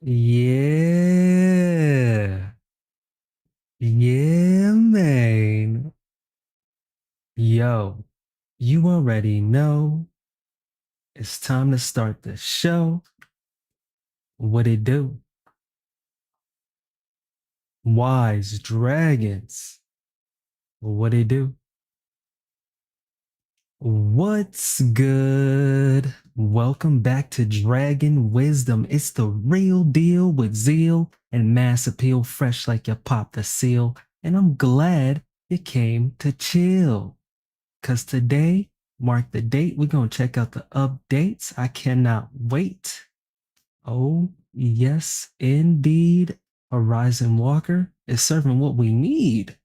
Yeah. Yeah, man. Yo, you already know it's time to start the show. What it do? Wise dragons. What it do? What's good? Welcome back to Dragon Wisdom. It's the real deal with zeal and mass appeal, fresh like you popped the seal. And I'm glad you came to chill. Cause today, mark the date, we're gonna check out the updates. I cannot wait. Oh, yes, indeed. Horizon Walker is serving what we need.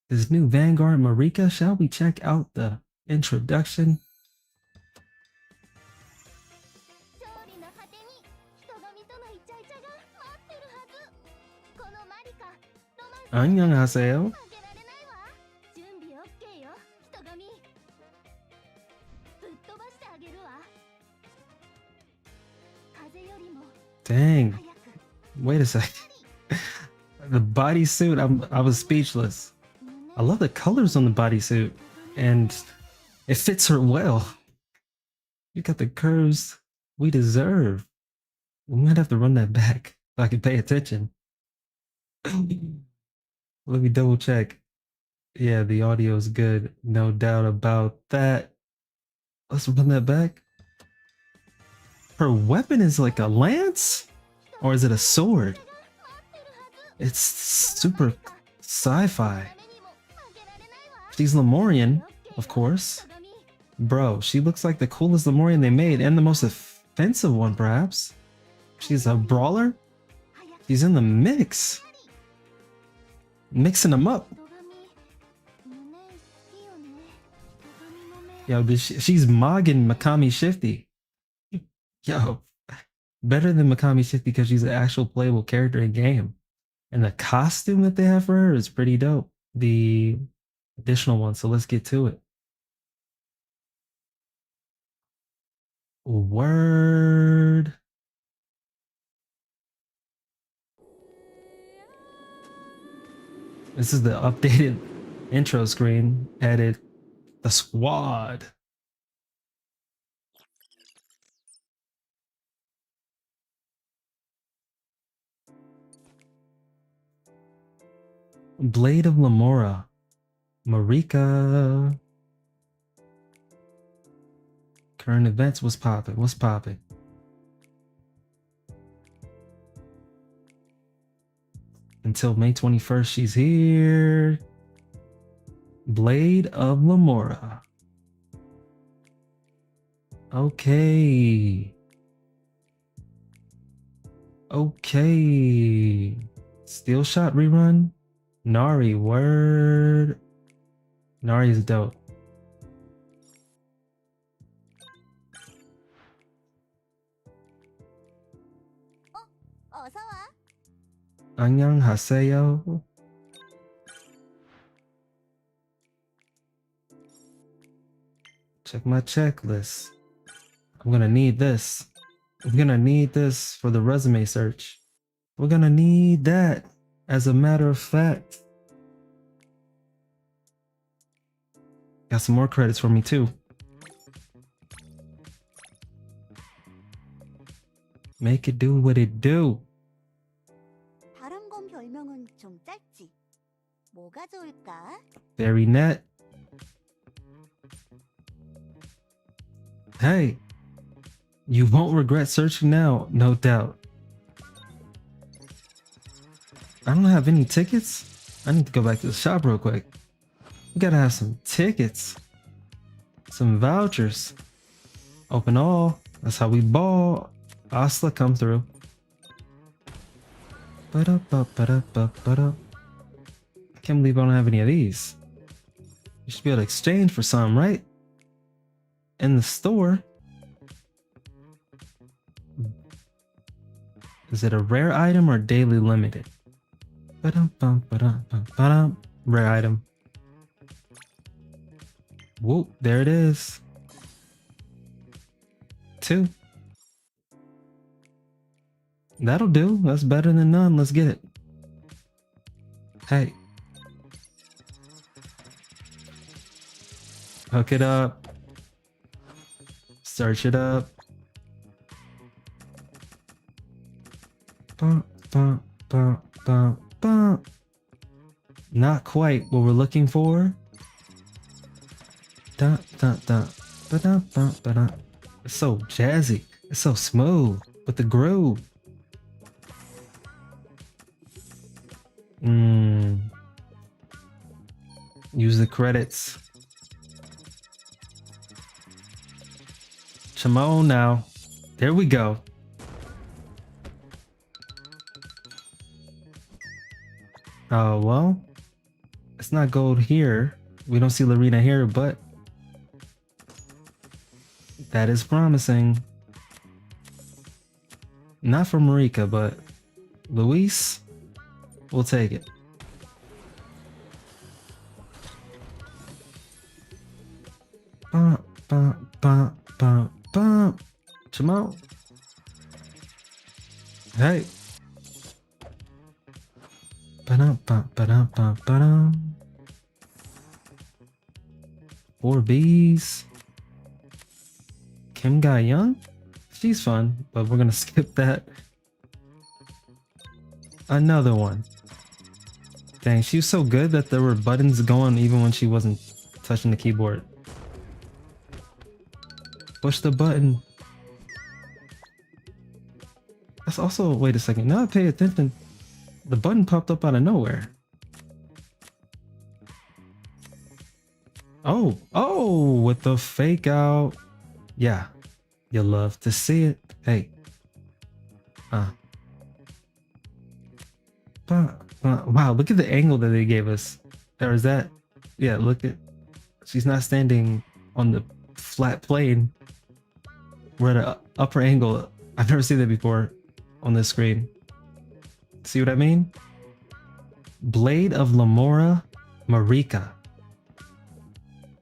This new Vanguard Marika, shall we check out the introduction? 안녕하세요. Dang. Wait a second. The bodysuit, I was speechless. I love the colors on the bodysuit, and it fits her well. You got the curves we deserve. We might have to run that back so I can pay attention. Let me double check. Yeah, the audio is good. No doubt about that. Let's run that back. Her weapon is like a lance? Or is it a sword? It's super sci-fi. She's Lemurian, of course. Bro, she looks like the coolest Lemurian they made and the most offensive one, perhaps. She's a brawler? She's in the mix. Mixing them up. Yo, she's mogging Makami Shifty. Yo, better than Makami Shifty because she's an actual playable character in game. And the costume that they have for her is pretty dope. The additional one, so let's get to it. Word. This is the updated intro screen. Added the squad. Blade of Lamora. Marika. Current events. What's popping? What's popping? Until May 21st, she's here. Blade of Lamora. Okay. Okay. Steel Shot rerun. Nari, word. Nari's dope. 안녕하세요. Check my checklist. I'm gonna need this. I'm gonna need this for the resume search. We're gonna need that, as a matter of fact. Got some more credits for me too. Make it do what it do. Very net. Hey, you won't regret searching now, no doubt. I don't have any tickets. I need to go back to the shop real quick. We gotta have some tickets. Some vouchers. Open all. That's how we ball. Asla, come through. I can't believe I don't have any of these. You should be able to exchange for some, right? In the store. Is it a rare item or daily limited? Rare item. Whoop, there it is. 2. That'll do. That's better than none. Let's get it. Hey. Hook it up. Search it up. Bum, bum, bum, bum, bum. Not quite what we're looking for. Dun, dun, dun, ba-dun, bum, ba-dun. It's so jazzy. It's so smooth with the groove. Use the credits. Come on now. There we go. Oh, well. It's not gold here. We don't see Lorena here, but that is promising. Not for Marika, but Luis, we'll take it. Bum, bum, bum, bum, bum. Come on. Hey. Ba-dum, bum, ba-dum, bum, ba-dum. 4 Bs. Kim Ga Young? She's fun, but we're gonna skip that. Another one. Dang, she was so good that there were buttons going even when she wasn't touching the keyboard. Push the button. That's also, wait a second, now I pay attention. The button popped up out of nowhere. Oh, with the fake out. Yeah, you love to see it. Hey. Wow, look at the angle that they gave us. Or is that, yeah, look at, she's not standing on the flat plane. We're at an upper angle. I've never seen that before on this screen. See what I mean? Blade of Lamora, Marika.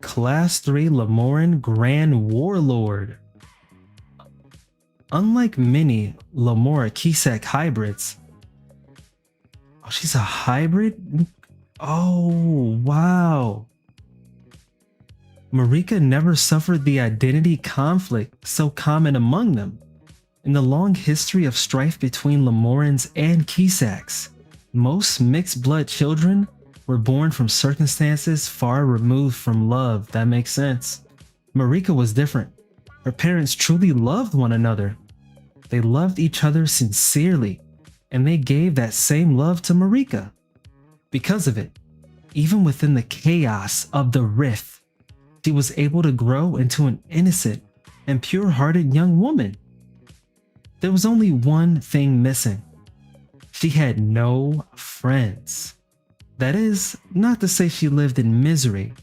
Class 3 Lamoran Grand Warlord. Unlike many Lamora Kisak hybrids. Oh, she's a hybrid? Oh, wow. Marika never suffered the identity conflict so common among them. In the long history of strife between Lamorans and Kisaks, most mixed blood children were born from circumstances far removed from love. That makes sense. Marika was different. Her parents truly loved one another. They loved each other sincerely, and they gave that same love to Marika. Because of it, even within the chaos of the rift, she was able to grow into an innocent and pure-hearted young woman. There was only one thing missing. She had no friends. That is, not to say she lived in misery,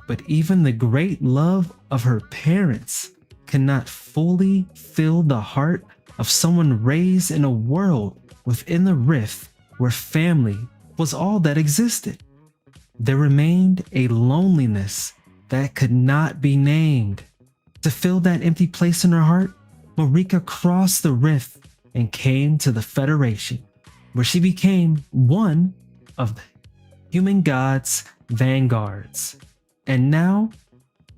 but even the great love of her parents cannot fully fill the heart of someone raised in a world within the rift where family was all that existed. There remained a loneliness that could not be named. To fill that empty place in her heart, Marika crossed the rift and came to the Federation, where she became one of the human gods' vanguards. And now,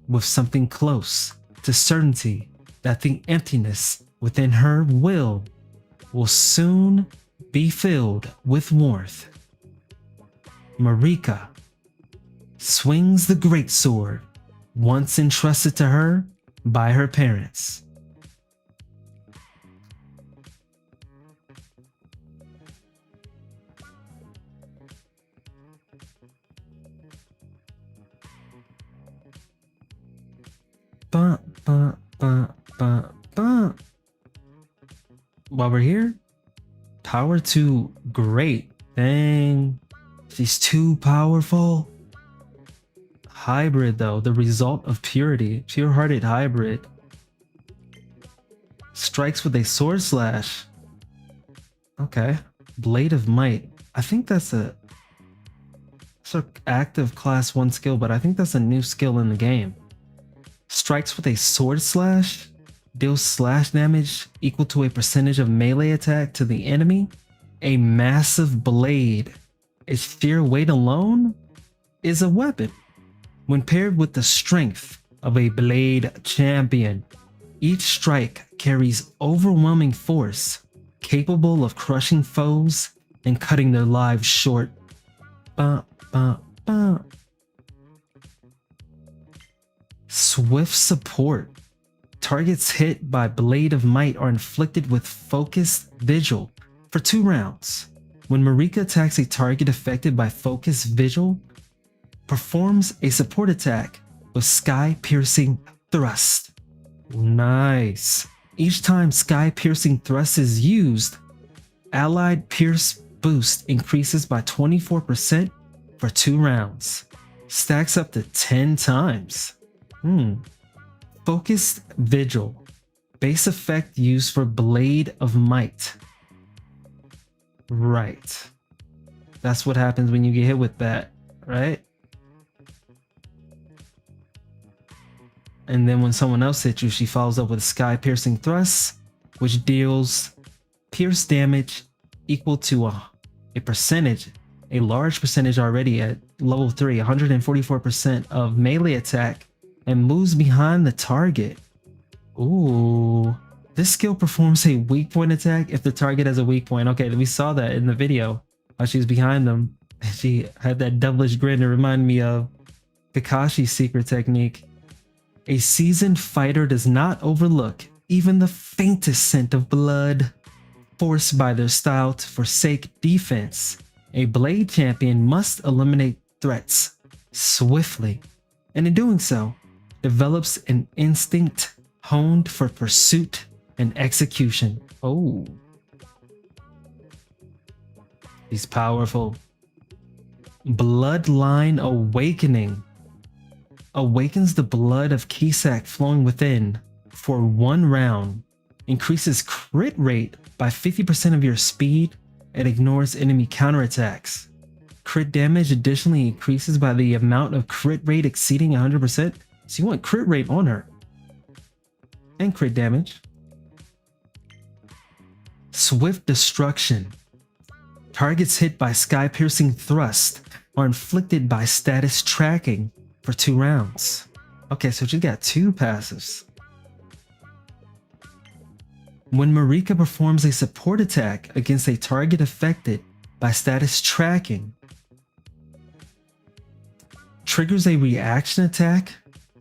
with something close to certainty that the emptiness within her will soon be filled with warmth, Marika swings the greatsword once entrusted to her by her parents. Bum, bum, bum, bum, bum. While we're here, power to great. Dang, she's too powerful. Hybrid though, the result of purity, pure-hearted hybrid. Strikes with a sword slash. Okay, blade of might. I think that's a sort of active class 1 skill, but I think that's a new skill in the game. Strikes with a sword slash. deals slash damage equal to a percentage of melee attack to the enemy. A massive blade, its sheer weight alone, is a weapon. When paired with the strength of a blade champion, each strike carries overwhelming force, capable of crushing foes and cutting their lives short. Bah, bah, bah. Swift support. Targets hit by Blade of Might are inflicted with Focused Vigil for 2 rounds. When Marika attacks a target affected by Focused Vigil, performs a support attack with Sky Piercing Thrust. Nice. Each time Sky Piercing Thrust is used, Allied Pierce boost increases by 24% for 2 rounds. Stacks up to 10 times. Focused Vigil. Base effect used for Blade of Might. Right. That's what happens when you get hit with that, right? And then when someone else hits you, she follows up with Sky Piercing Thrust, which deals pierce damage equal to a percentage, a large percentage already at level 3, 144% of melee attack, and moves behind the target. Ooh. This skill performs a weak point attack if the target has a weak point. Okay, we saw that in the video while she was behind them. She had that devilish grin to remind me of Kakashi's secret technique. A seasoned fighter does not overlook even the faintest scent of blood. Forced by their style to forsake defense, a blade champion must eliminate threats swiftly, and in doing so, develops an instinct honed for pursuit and execution. Oh, he's powerful. Bloodline Awakening. Awakens the blood of Kisak flowing within for 1 round. Increases crit rate by 50% of your speed and ignores enemy counterattacks. Crit damage additionally increases by the amount of crit rate exceeding 100%. So you want crit rate on her. And crit damage. Swift Destruction. Targets hit by Sky Piercing Thrust are inflicted by status tracking for 2 rounds. Okay, so she's got 2 passives. When Marika performs a support attack against a target affected by status tracking, triggers a reaction attack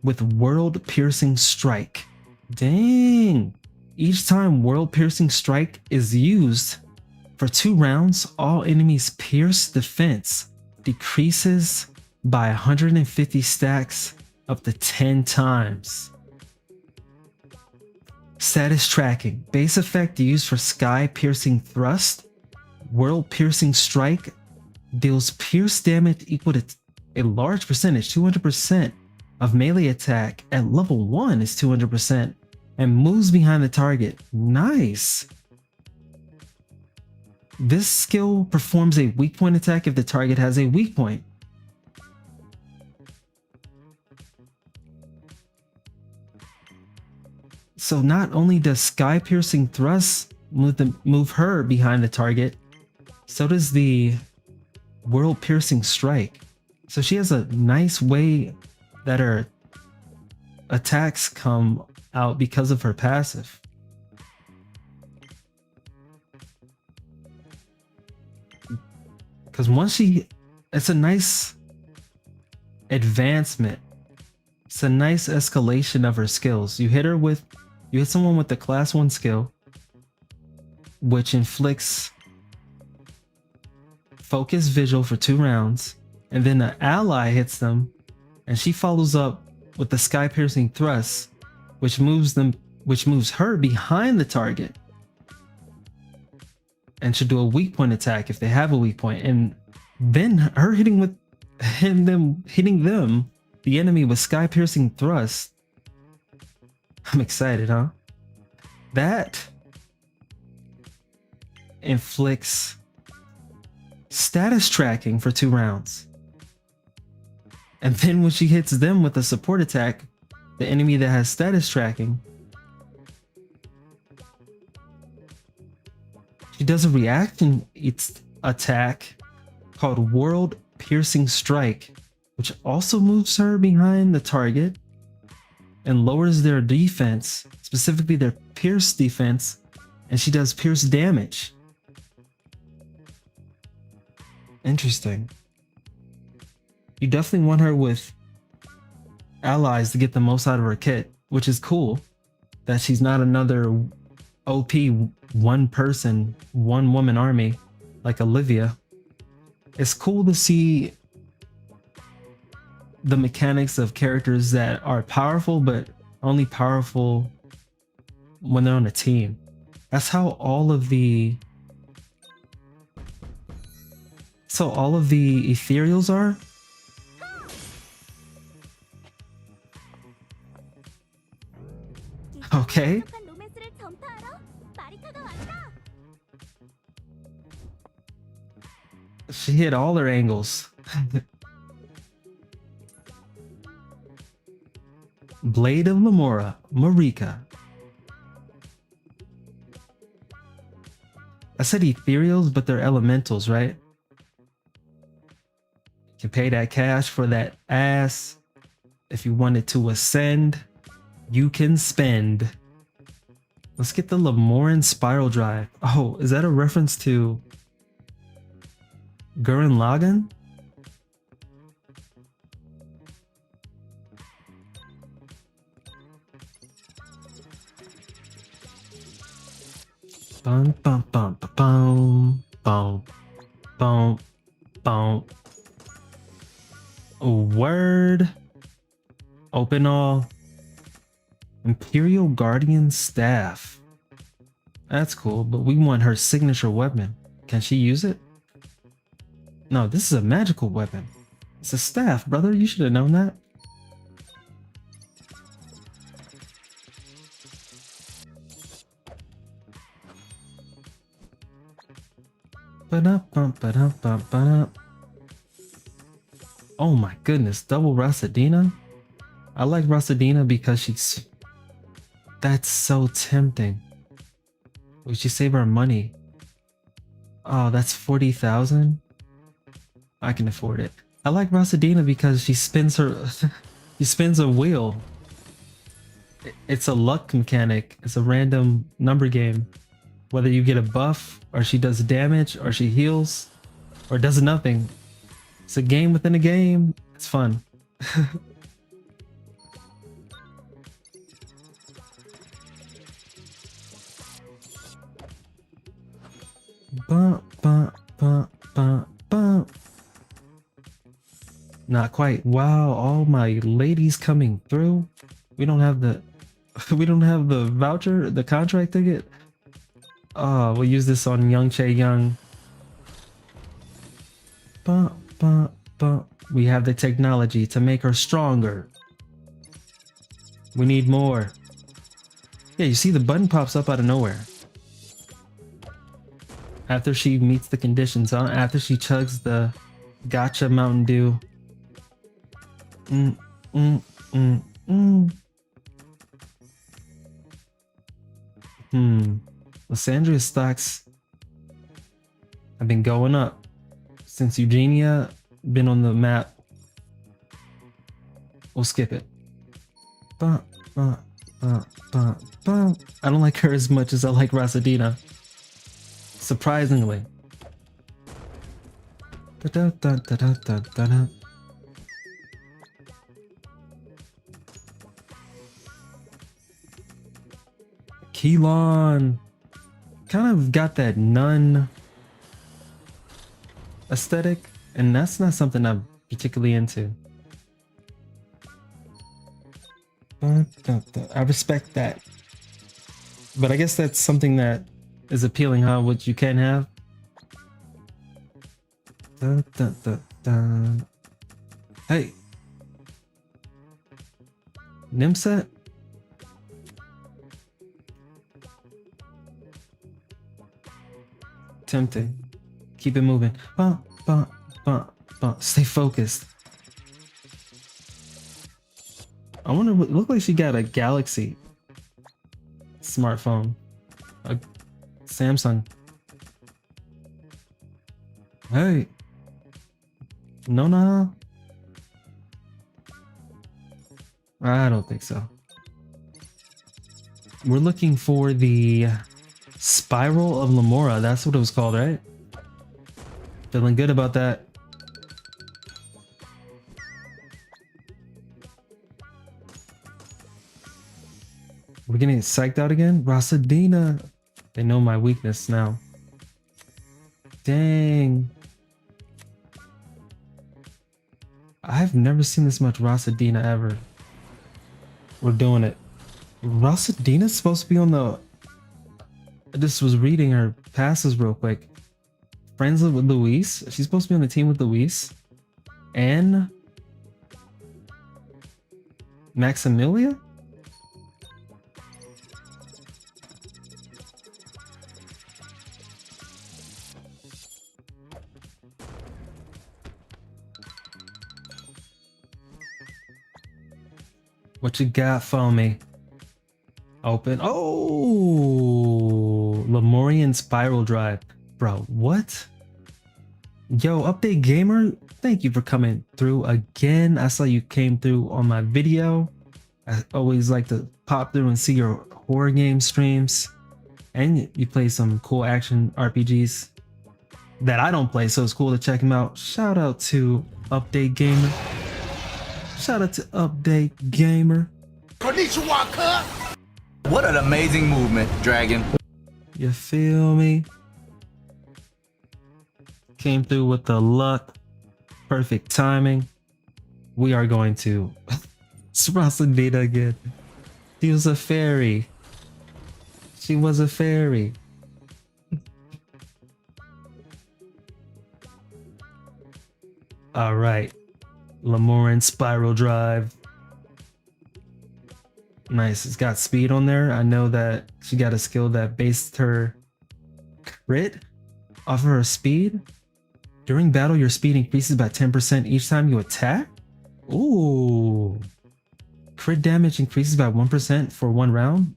with World Piercing Strike. Dang! Each time World Piercing Strike is used for 2 rounds, all enemies' pierce defense decreases by 150 stacks up to 10 times. Status tracking. Base effect used for Sky Piercing Thrust. World Piercing Strike deals pierce damage equal to a large percentage, 200% of melee attack at level 1 is 200%, and moves behind the target. Nice. This skill performs a weak point attack if the target has a weak point. So not only does Sky Piercing Thrust move her behind the target, so does the World Piercing Strike. So she has a nice way that her attacks come out because of her passive. Because once it's a nice advancement. It's a nice escalation of her skills. You hit someone with the class 1 skill, which inflicts Focus Vigil for 2 rounds, and then an ally hits them, and she follows up with the Sky Piercing Thrust, which moves her behind the target, and should do a weak point attack if they have a weak point, and then her hitting them, the enemy, with Sky Piercing Thrust. I'm excited, huh? That inflicts status tracking for 2 rounds. And then when she hits them with a support attack, the enemy that has status tracking, She does a reaction its attack called World Piercing Strike, which also moves her behind the target and lowers their defense, specifically their pierce defense, and she does pierce damage. Interesting. You definitely want her with allies to get the most out of her kit, which is cool that she's not another OP one person, one woman army like Olivia. It's cool to see the mechanics of characters that are powerful, but only powerful when they're on a team. That's how all of the ethereals are. Okay. She hit all her angles. Blade of Lamora, Marika. I said ethereals, but they're elementals, right? You can pay that cash for that ass. If you wanted to ascend, you can spend. Let's get the Lamoran Spiral Drive. Oh, is that a reference to Gurren Lagann? Bum bum bum bum bum bum bum. Word. Open all. Imperial Guardian Staff. That's cool, but we want her signature weapon. Can she use it? No, this is a magical weapon. It's a staff, brother. You should have known that. Oh my goodness, double Rasadina? I like Rasadina because she's... That's so tempting. We should save our money. Oh, that's 40,000? I can afford it. I like Rasadina because she spins her... she spins a wheel. It's a luck mechanic. It's a random number game. Whether you get a buff, or she does damage, or she heals, or does nothing. It's a game within a game. It's fun. Not quite. Wow, all my ladies coming through. We don't have the we don't have the voucher, the contract ticket. Oh, we'll use this on Young Che Young. We have the technology to make her stronger. We need more. Yeah, you see the button pops up out of nowhere. After she meets the conditions, huh? After she chugs the gotcha Mountain Dew. Lysandria stocks have been going up since Eugenia been on the map. We'll skip it. I don't like her as much as I like Rasadina. Surprisingly. Keelan kind of got that nun aesthetic, and that's not something I'm particularly into. I respect that, but I guess that's something that is appealing, huh? What you can have. Hey, Nimset. Tempting. Keep it moving. Stay focused. I wonder what look like she got a Galaxy smartphone. A Samsung. Hey. No, no. I don't think so. We're looking for the Spiral of Lamora. That's what it was called, right? Feeling good about that. We're getting psyched out again? Rasadina. They know my weakness now. Dang. I've never seen this much Rasadina ever. We're doing it. Rasadina's supposed to be on the... I just was reading her passes real quick. Friends with Luis. She's supposed to be on the team with Luis. And... Maximilia? What you got for me? Open. Oh, Lemurian Spiral Drive. Bro, what? Yo, Update Gamer, thank you for coming through again. I saw you came through on my video. I always like to pop through and see your horror game streams. And you play some cool action RPGs that I don't play, so it's cool to check them out. Shout out to Update Gamer. Shout out to Update Gamer. Konnichiwa. What an amazing movement, Dragon. You feel me? Came through with the luck. Perfect timing. We are going to Rasadina again. She was a fairy. She was a fairy. All right. Lamoran Spiral Drive. Nice. It's got speed on there. I know that she got a skill that based her crit off of her speed. During battle, your speed increases by 10% each time you attack. Ooh. Crit damage increases by 1% for 1 round.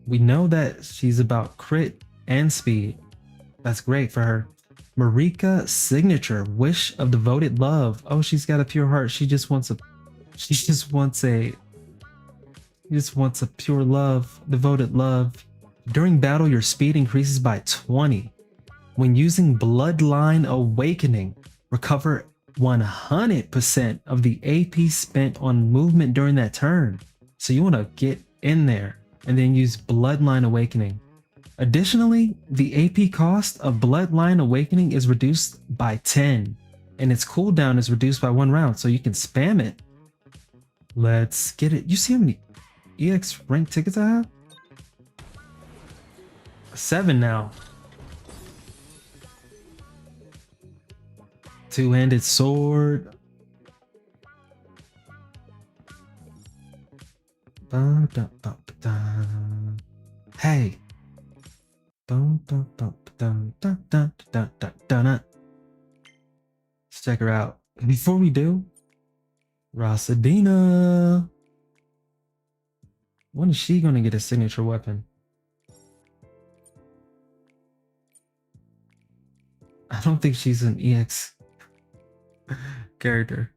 We know that she's about crit and speed. That's great for her. Marika signature, Wish of Devoted Love. Oh, she's got a pure heart. She just wants a pure love, devoted love. During battle, your speed increases by 20. When using Bloodline Awakening, recover 100% of the AP spent on movement during that turn. So you want to get in there and then use Bloodline Awakening. Additionally, the AP cost of Bloodline Awakening is reduced by 10, and its cooldown is reduced by 1 round, so you can spam it. Let's get it. You see how many EX rank tickets I have? 7 now. Two-handed sword. Hey. Let's check her out. Before we do, Rasadina. When is she gonna get a signature weapon? I don't think she's an EX character.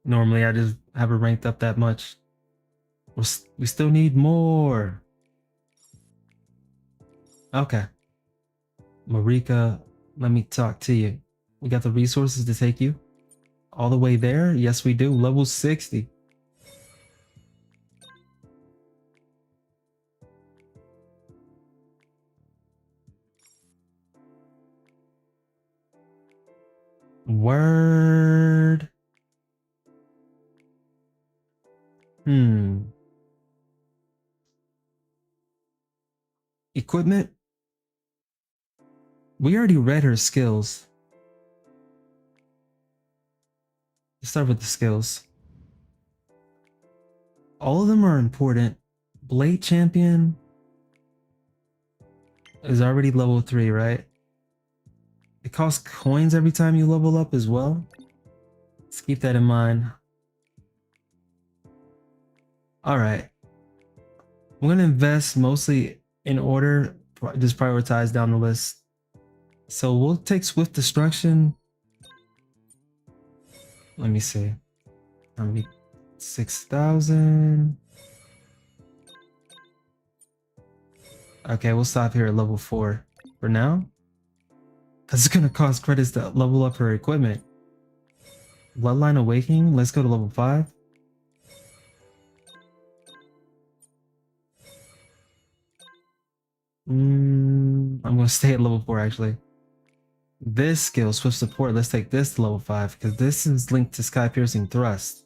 Normally I just have her ranked up that much. We still need more. Okay. Marika, let me talk to you. We got the resources to take you all the way there? Yes, we do. Level 60. Word. Equipment. We already read her skills. Let's start with the skills. All of them are important. Blade Champion is already level 3, right? It costs coins every time you level up as well. Let's keep that in mind. Alright. I'm going to invest mostly in order, just prioritize down the list. So we'll take Swift Destruction. Let me see. How many? 6,000. Okay, we'll stop here at level 4 for now. Because it's going to cost credits to level up her equipment. Bloodline Awakening, let's go to level 5. I'm going to stay at level 4 actually. This skill, Swift Support, let's take this to level 5 because this is linked to Sky Piercing Thrust.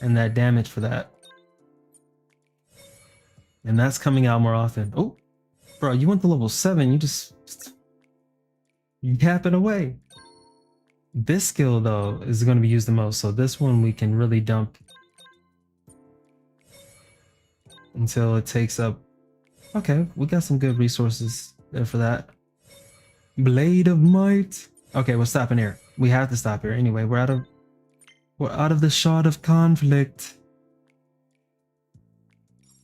And that damage for that. And that's coming out more often. Oh, bro, you went to level 7, you just yapping away. This skill though is going to be used the most, so this one we can really dump until it takes up. Okay, we got some good resources there for that. Blade of Might. Okay, we're stopping here. We have to stop here anyway. We're out of the shard of conflict.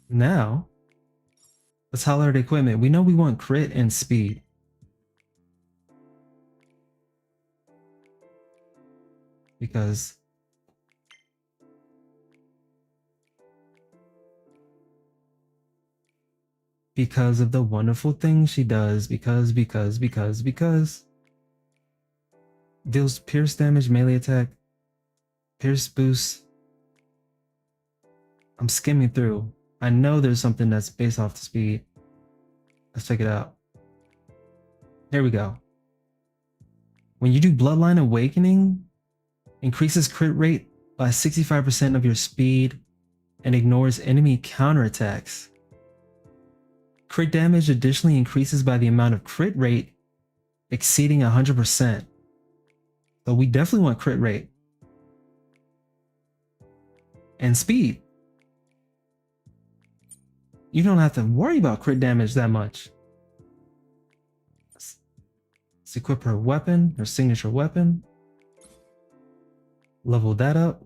Now, let's holler at equipment. We know we want crit and speed. Because of the wonderful things she does. Because. Deals pierce damage, melee attack, pierce boost. I'm skimming through. I know there's something that's based off the speed. Let's check it out. Here we go. When you do Bloodline Awakening, increases crit rate by 65% of your speed and ignores enemy counterattacks. Crit damage additionally increases by the amount of crit rate exceeding 100%. So we definitely want crit rate. And speed. You don't have to worry about crit damage that much. Let's equip her weapon, her signature weapon. Level that up.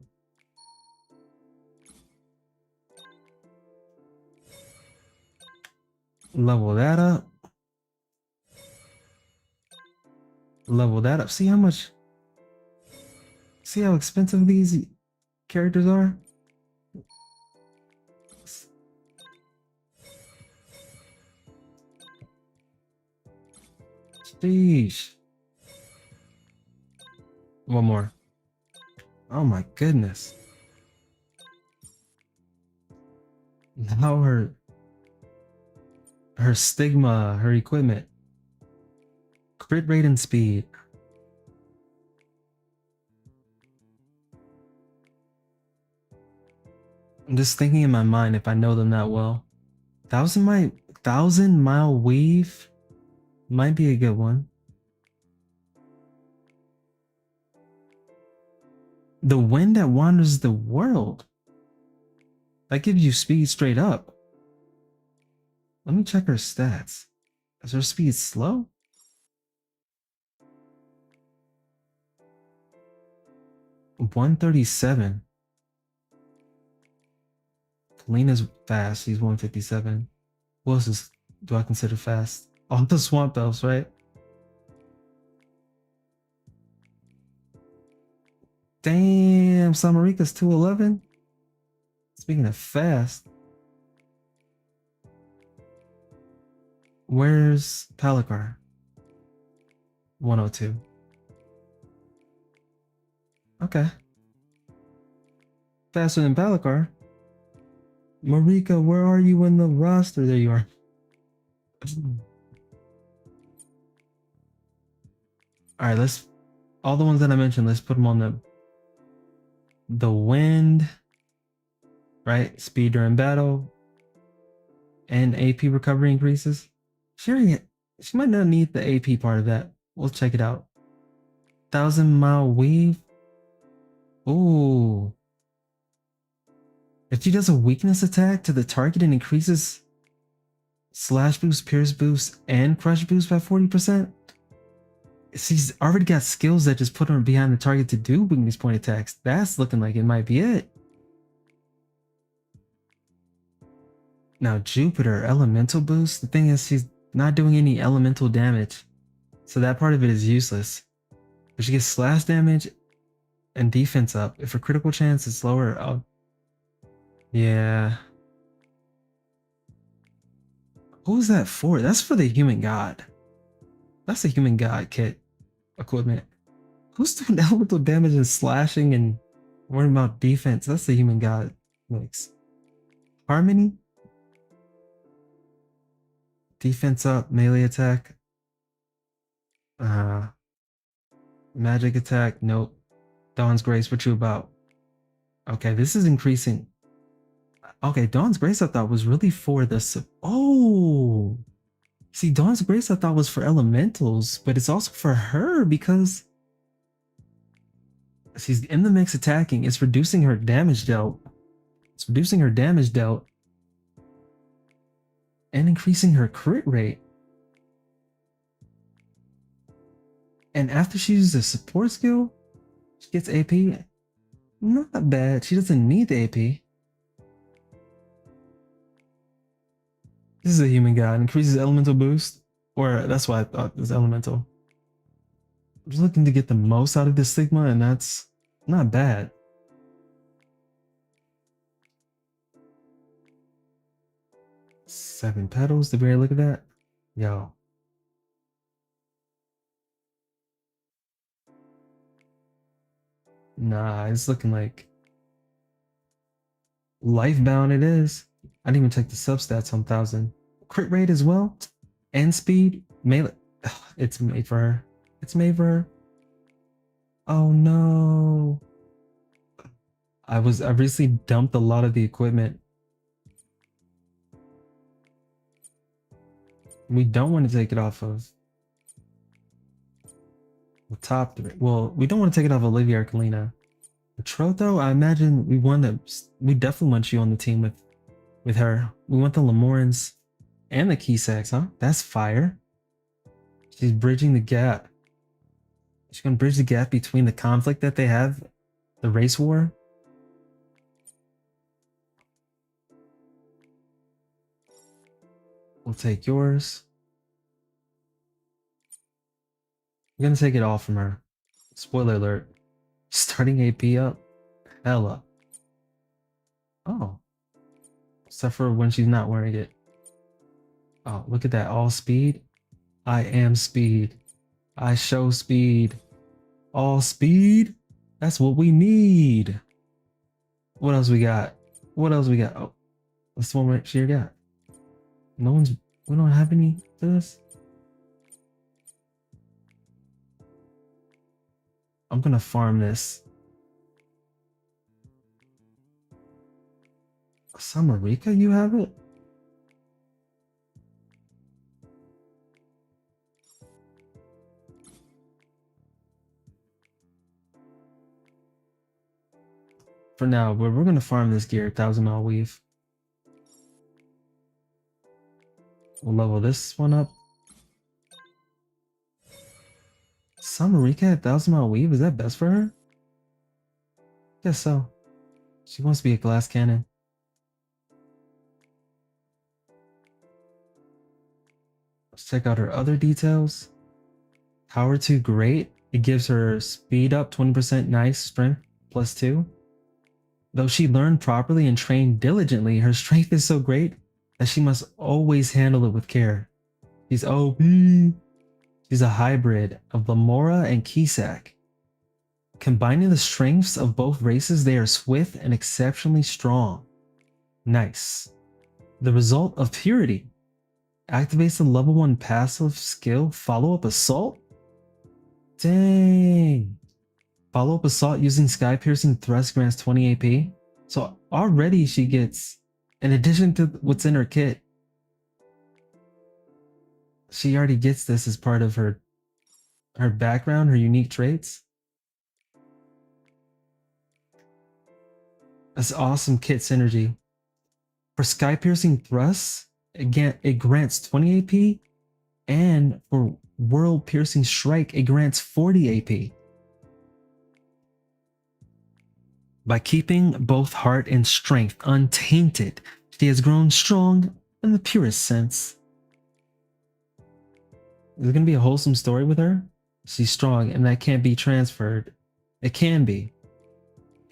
Level that up. Level that up. See how much. See how expensive these characters are? Sheesh. One more. Oh my goodness. Now her stigma, her equipment. Crit rate and speed. I'm just thinking in my mind if I know them that well. 1,000-mile weave might be a good one. The wind that wanders the world. That gives you speed straight up. Let me check her stats. Is her speed slow? $137. Kalina's fast. She's 157. Who else do I consider fast? All the swamp elves, right? Damn, Marika's 211. Speaking of fast, where's Palikar? 102. Okay. Faster than Palikar. Marika, where are you in the roster? There you are. Alright, all the ones that I mentioned, let's put them on the wind, right? Speed during battle, and AP recovery increases. She might not need the AP part of that. We'll check it out. 1,000-mile weave. Ooh. If she does a weakness attack to the target and increases slash boost, pierce boost, and crush boost by 40%, she's already got skills that just put her behind the target to do weakness point attacks. That's looking like it might be it. Now Jupiter, elemental boost. The thing is, she's not doing any elemental damage, so that part of it is useless. But she gets slash damage And defense up. If her critical chance is lower, oh yeah. Who's that for? That's for the human god. That's the human god kit equipment. Who's doing elemental damage and slashing and worrying about defense? That's the human god mix. Harmony? Defense up, melee attack. Uh magic attack, nope. Dawn's Grace, what you about? Okay, this is increasing. Okay, Dawn's Grace I thought was really for the oh. See, Dawn's Grace I thought was for elementals, but it's also for her because she's in the mix attacking. It's reducing her damage dealt. It's reducing her damage dealt and increasing her crit rate. And after she uses a support skill, she gets AP. Not bad. She doesn't need the AP. This is a human god. Increases elemental boost. Or that's why I thought it was elemental. I'm just looking to get the most out of this Sigma, and that's not bad. Seven petals. Did we already look at that? Yo. Nah, it's looking like Lifebound it is. I didn't even check the substats on 1000. Crit rate as well. And speed. Melee. Ugh, it's made for her. It's made for her. Oh no. I recently dumped a lot of the equipment. We don't want to take it off of the top three. Well, we don't want to take it off Olivia or Kalina. The Trotho, I imagine we definitely want you on the team with her. We want the Lemorans and the Kisaks, huh? That's fire. She's bridging the gap. She's gonna bridge the gap between the conflict that they have, the race war. We'll take yours. We're gonna take it all from her. Spoiler alert. Starting AP up. Hella. Oh. Except for when she's not wearing it. Oh, look at that. All speed. I am speed. I show speed. All speed. That's what we need. What else we got? What else we got? Oh, that's the one right here got. We don't have any to this. I'm gonna farm this. Marika, you have it? For now, but we're gonna farm this gear, 1000-mile weave. We'll level this one up. Marika at 1000-mile weave, is that best for her? Guess so. She wants to be a glass cannon. Let's check out her other details. Power 2 great. It gives her speed up 20%, nice, strength +2. Though she learned properly and trained diligently, her strength is so great that she must always handle it with care. She's OP. She's a hybrid of Lamora and Kisak. Combining the strengths of both races, they are swift and exceptionally strong. Nice. The result of purity activates the level 1 passive skill follow-up assault? Dang. Follow-up assault using sky piercing thrust grants 20 AP. So already she gets, in addition to what's in her kit, she already gets this as part of her background, her unique traits. That's awesome kit synergy. For sky piercing thrusts, again, it grants 20 AP, and for world piercing strike, it grants 40 AP. By keeping both heart and strength untainted, she has grown strong in the purest sense. Is it going to be a wholesome story with her? She's strong, and that can't be transferred. It can be.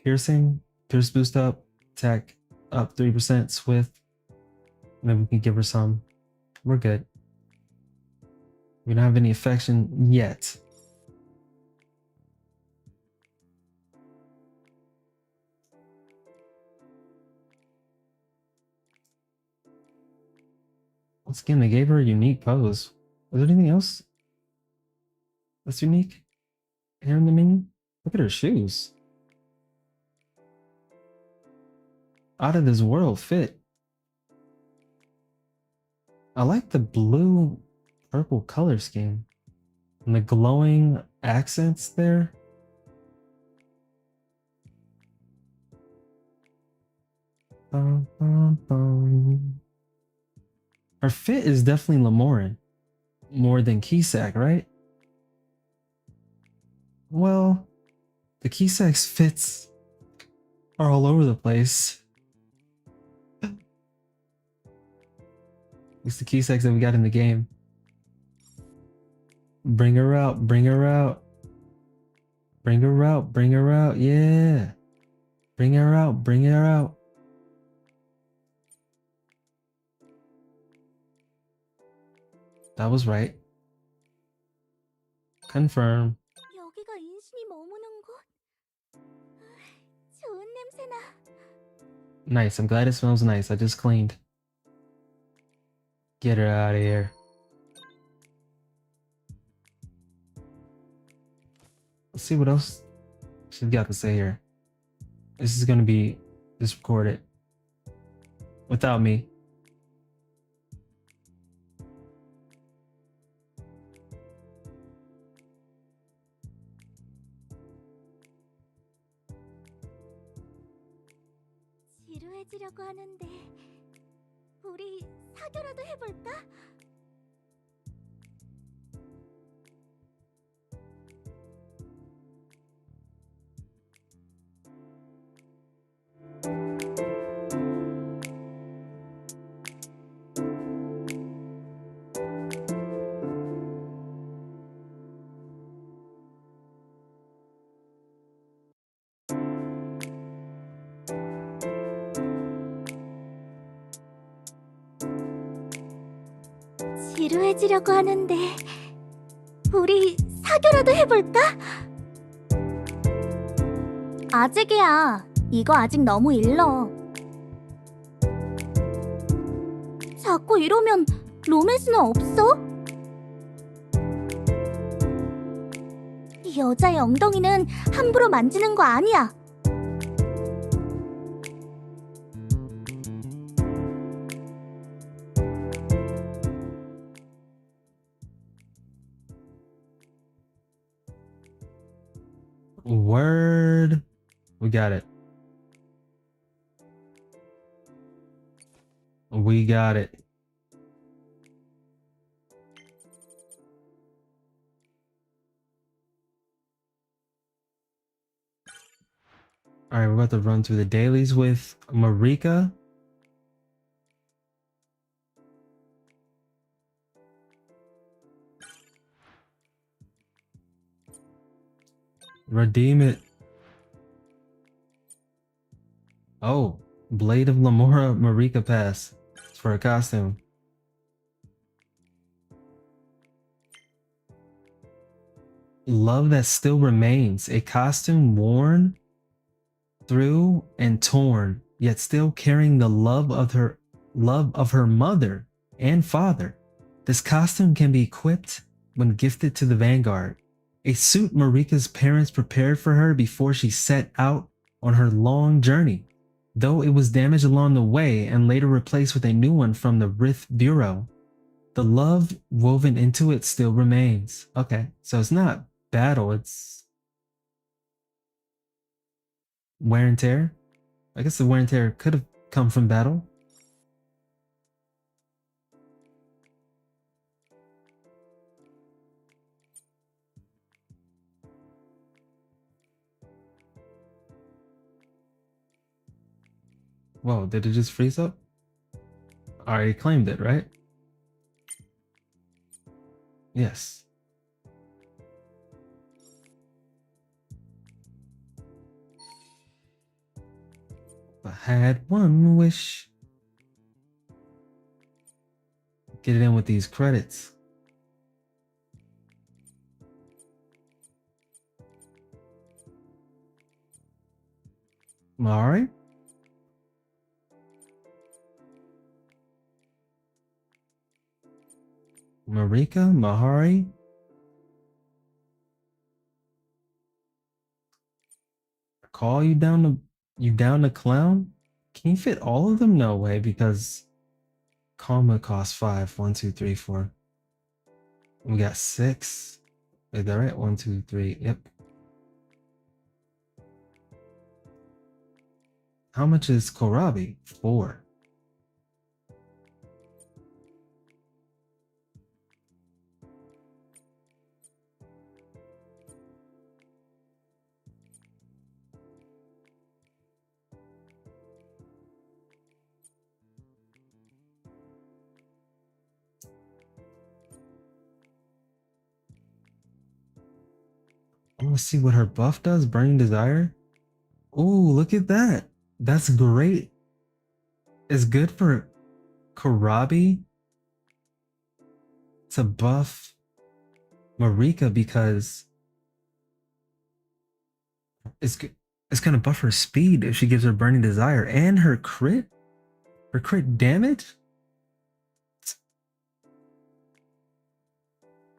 Pierce boost up, attack up 3%, swift. And then we can give her some. We're good. We don't have any affection yet. Once again, they gave her a unique pose. Was there anything else that's unique here in the menu? Look at her shoes. Out of this world fit. I like the blue purple color scheme and the glowing accents there. Bum, bum, bum. Her fit is definitely Lamorin more than Kisak, right? Well, the Kisak's fits are all over the place. At least the Kisaks that we got in the game. Bring her out, bring her out. Bring her out, bring her out, yeah. Bring her out, bring her out. That was right. Confirm. 여기가 인신이 머무는 곳? 좋은 냄새나. Nice, I'm glad it smells nice. I just cleaned. Get her out of here. Let's see what else she's got to say here. This is gonna be just recorded without me. 지루해지려고 하는데 우리 사겨라도 해볼까? 지루해지려고 하는데 우리 사겨라도 해볼까? 아직이야. 이거 아직 너무 일러. 자꾸 이러면 로맨스는 없어? 여자의 엉덩이는 함부로 만지는 거 아니야. Word. We got it. We got it. All right, we're about to run through the dailies with Marika. Redeem it. Oh, Blade of Lamora Marika Pass. It's for a costume. Love that still remains. A costume worn through and torn, yet still carrying the love of her mother and father. This costume can be equipped when gifted to the Vanguard. A suit Marika's parents prepared for her before she set out on her long journey, though it was damaged along the way and later replaced with a new one from the Rith Bureau. The love woven into it still remains. Okay, so it's not battle, it's wear and tear. I guess the wear and tear could have come from battle. Whoa, did it just freeze up? I already claimed it, right? Yes. I had one wish. Get it in with these credits. Alright. Marika, Mahari. Call you down to clown? Can you fit all of them? No way, because karma costs 5. 1, 2, 3, 4. We got 6. Is that right? 1, 2, 3. Yep. How much is Korabi? 4. I want to see what her buff does. Burning Desire. Ooh, look at that. That's great. It's good for Korabi to buff Marika because it's gonna buff her speed if she gives her Burning Desire and her crit damage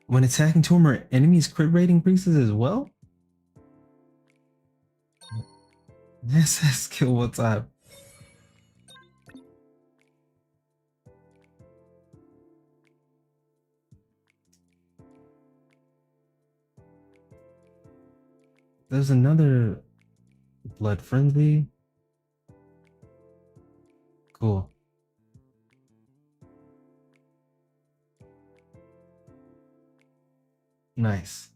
when attacking two or more enemies. Crit rate increases as well. This skill what's up? There's another Blood Frenzy. Cool. Nice.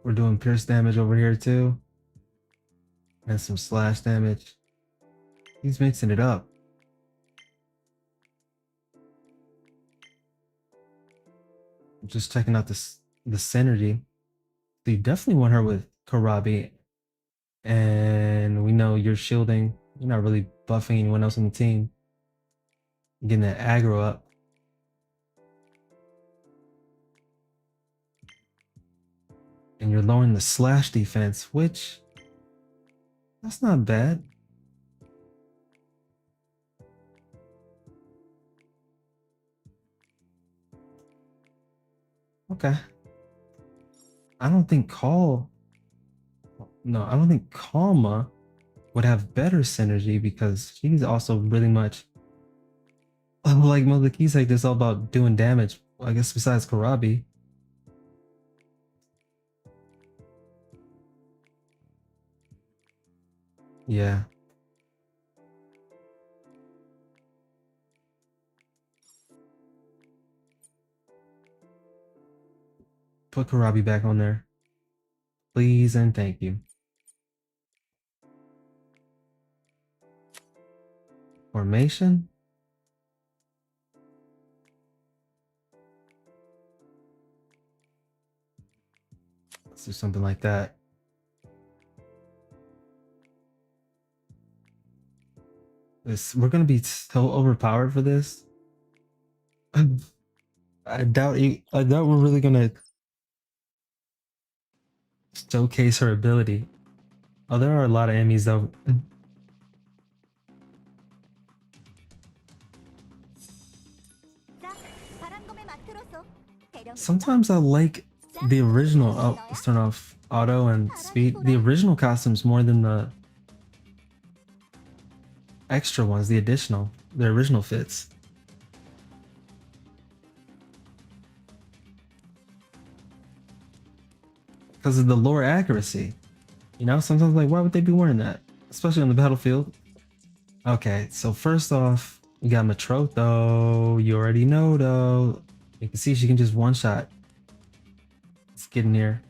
We're doing pierce damage over here too. And some slash damage. He's mixing it up. Just checking out the synergy. So you definitely want her with Korabi. And we know you're shielding. You're not really buffing anyone else on the team. Getting that aggro up. And you're lowering the slash defense, which that's not bad. Okay. I don't think I don't think Kalma would have better synergy because she's also really much like Mother like this all about doing damage. I guess besides Korabi. Yeah. Put Korabi back on there. Please and thank you. Formation. Let's do something like that. We're gonna be so overpowered for this. I doubt we're really gonna showcase her ability. Oh, there are a lot of enemies though. Sometimes I like the original. Oh, let's turn off auto and speed. The original costumes more than the extra ones, the original fits. Because of the lore accuracy. You know, sometimes like, why would they be wearing that? Especially on the battlefield. Okay, so first off, we got Matrotho. You already know though. You can see she can just one shot. Let's get in here.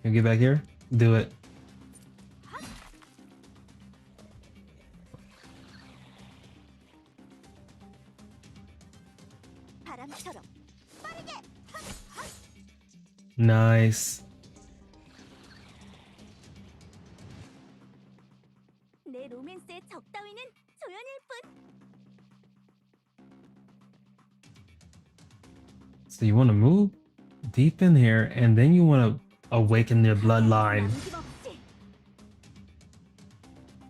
Can we get back here? Do it. Nice. So you want to move deep in here, and then you want to awaken their bloodline. 남김없이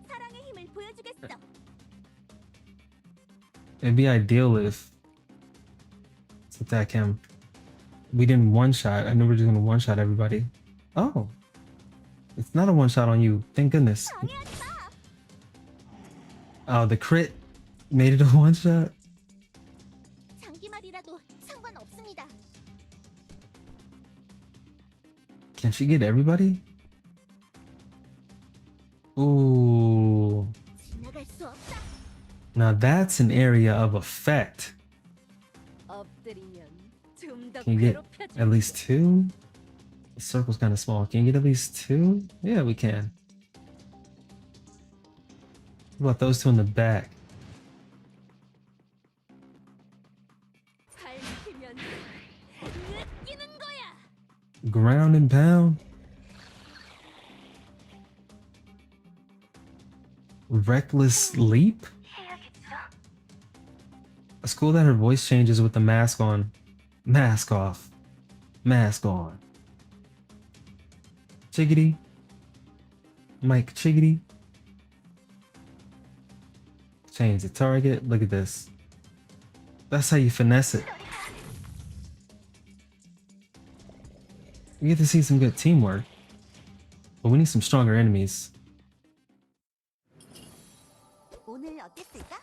사랑의 힘을 보여주겠어. It'd be ideal if let's attack him. We didn't one shot. I know we're just gonna one shot everybody. Oh, it's not a one shot on you. Thank goodness. 방해하지 마. Oh, the crit made it a one shot. 장기말이라도 상관없습니다. Can she get everybody? Ooh, 지나갈 수 없다. now that's an area of effect. 엎드리면 좀 더 Can you get at least two? The circle's kind of small. Can you get at least two? Yeah, we can. What about those two in the back? 밟히면 느끼는 거야. Ground and pound. Reckless leap? It's cool that her voice changes with the mask on. Mask off. Mask on. Chiggity. Mike Chiggity. Change the target. Look at this. That's how you finesse it. We get to see some good teamwork. But we need some stronger enemies. 오늘 어땠을까?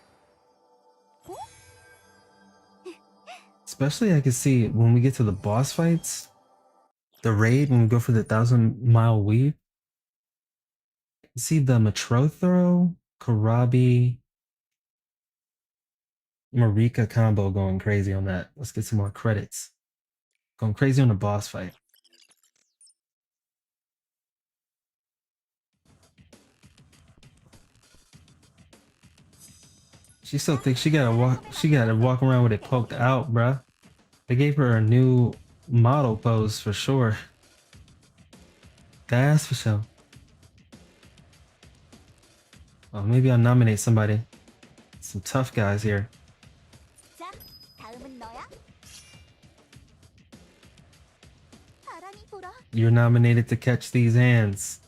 Especially I can see when we get to the boss fights. The raid, when we go for the 1,000-mile weave. You see the Matrothro, Karabi, Marika combo going crazy on that. Let's get some more credits. Going crazy on the boss fight. She's so thick, she gotta walk around with it poked out, bruh. They gave her a new model pose for sure. That's for sure. Oh, maybe I'll nominate somebody. Some tough guys here. 자, 다음은 너야. 바람이 불어. You're nominated to catch these hands.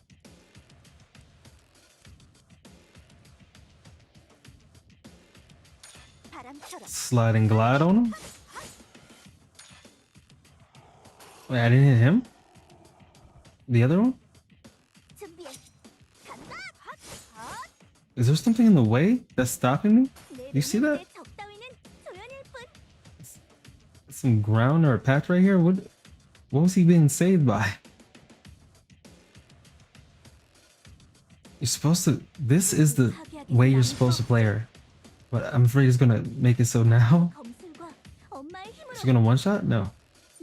바람처럼. Slide and glide on him? Wait, I didn't hit him? The other one? 준비해. 간다. 헛. Is there something in the way that's stopping me? You see that? 적 따위는 조연일 뿐. Some ground or a patch right here? What was he being saved by? You're supposed to... This is the way you're supposed to play her. But I'm afraid he's gonna make it so now. 검술과 엄마의 힘으로 Is she gonna one-shot? No.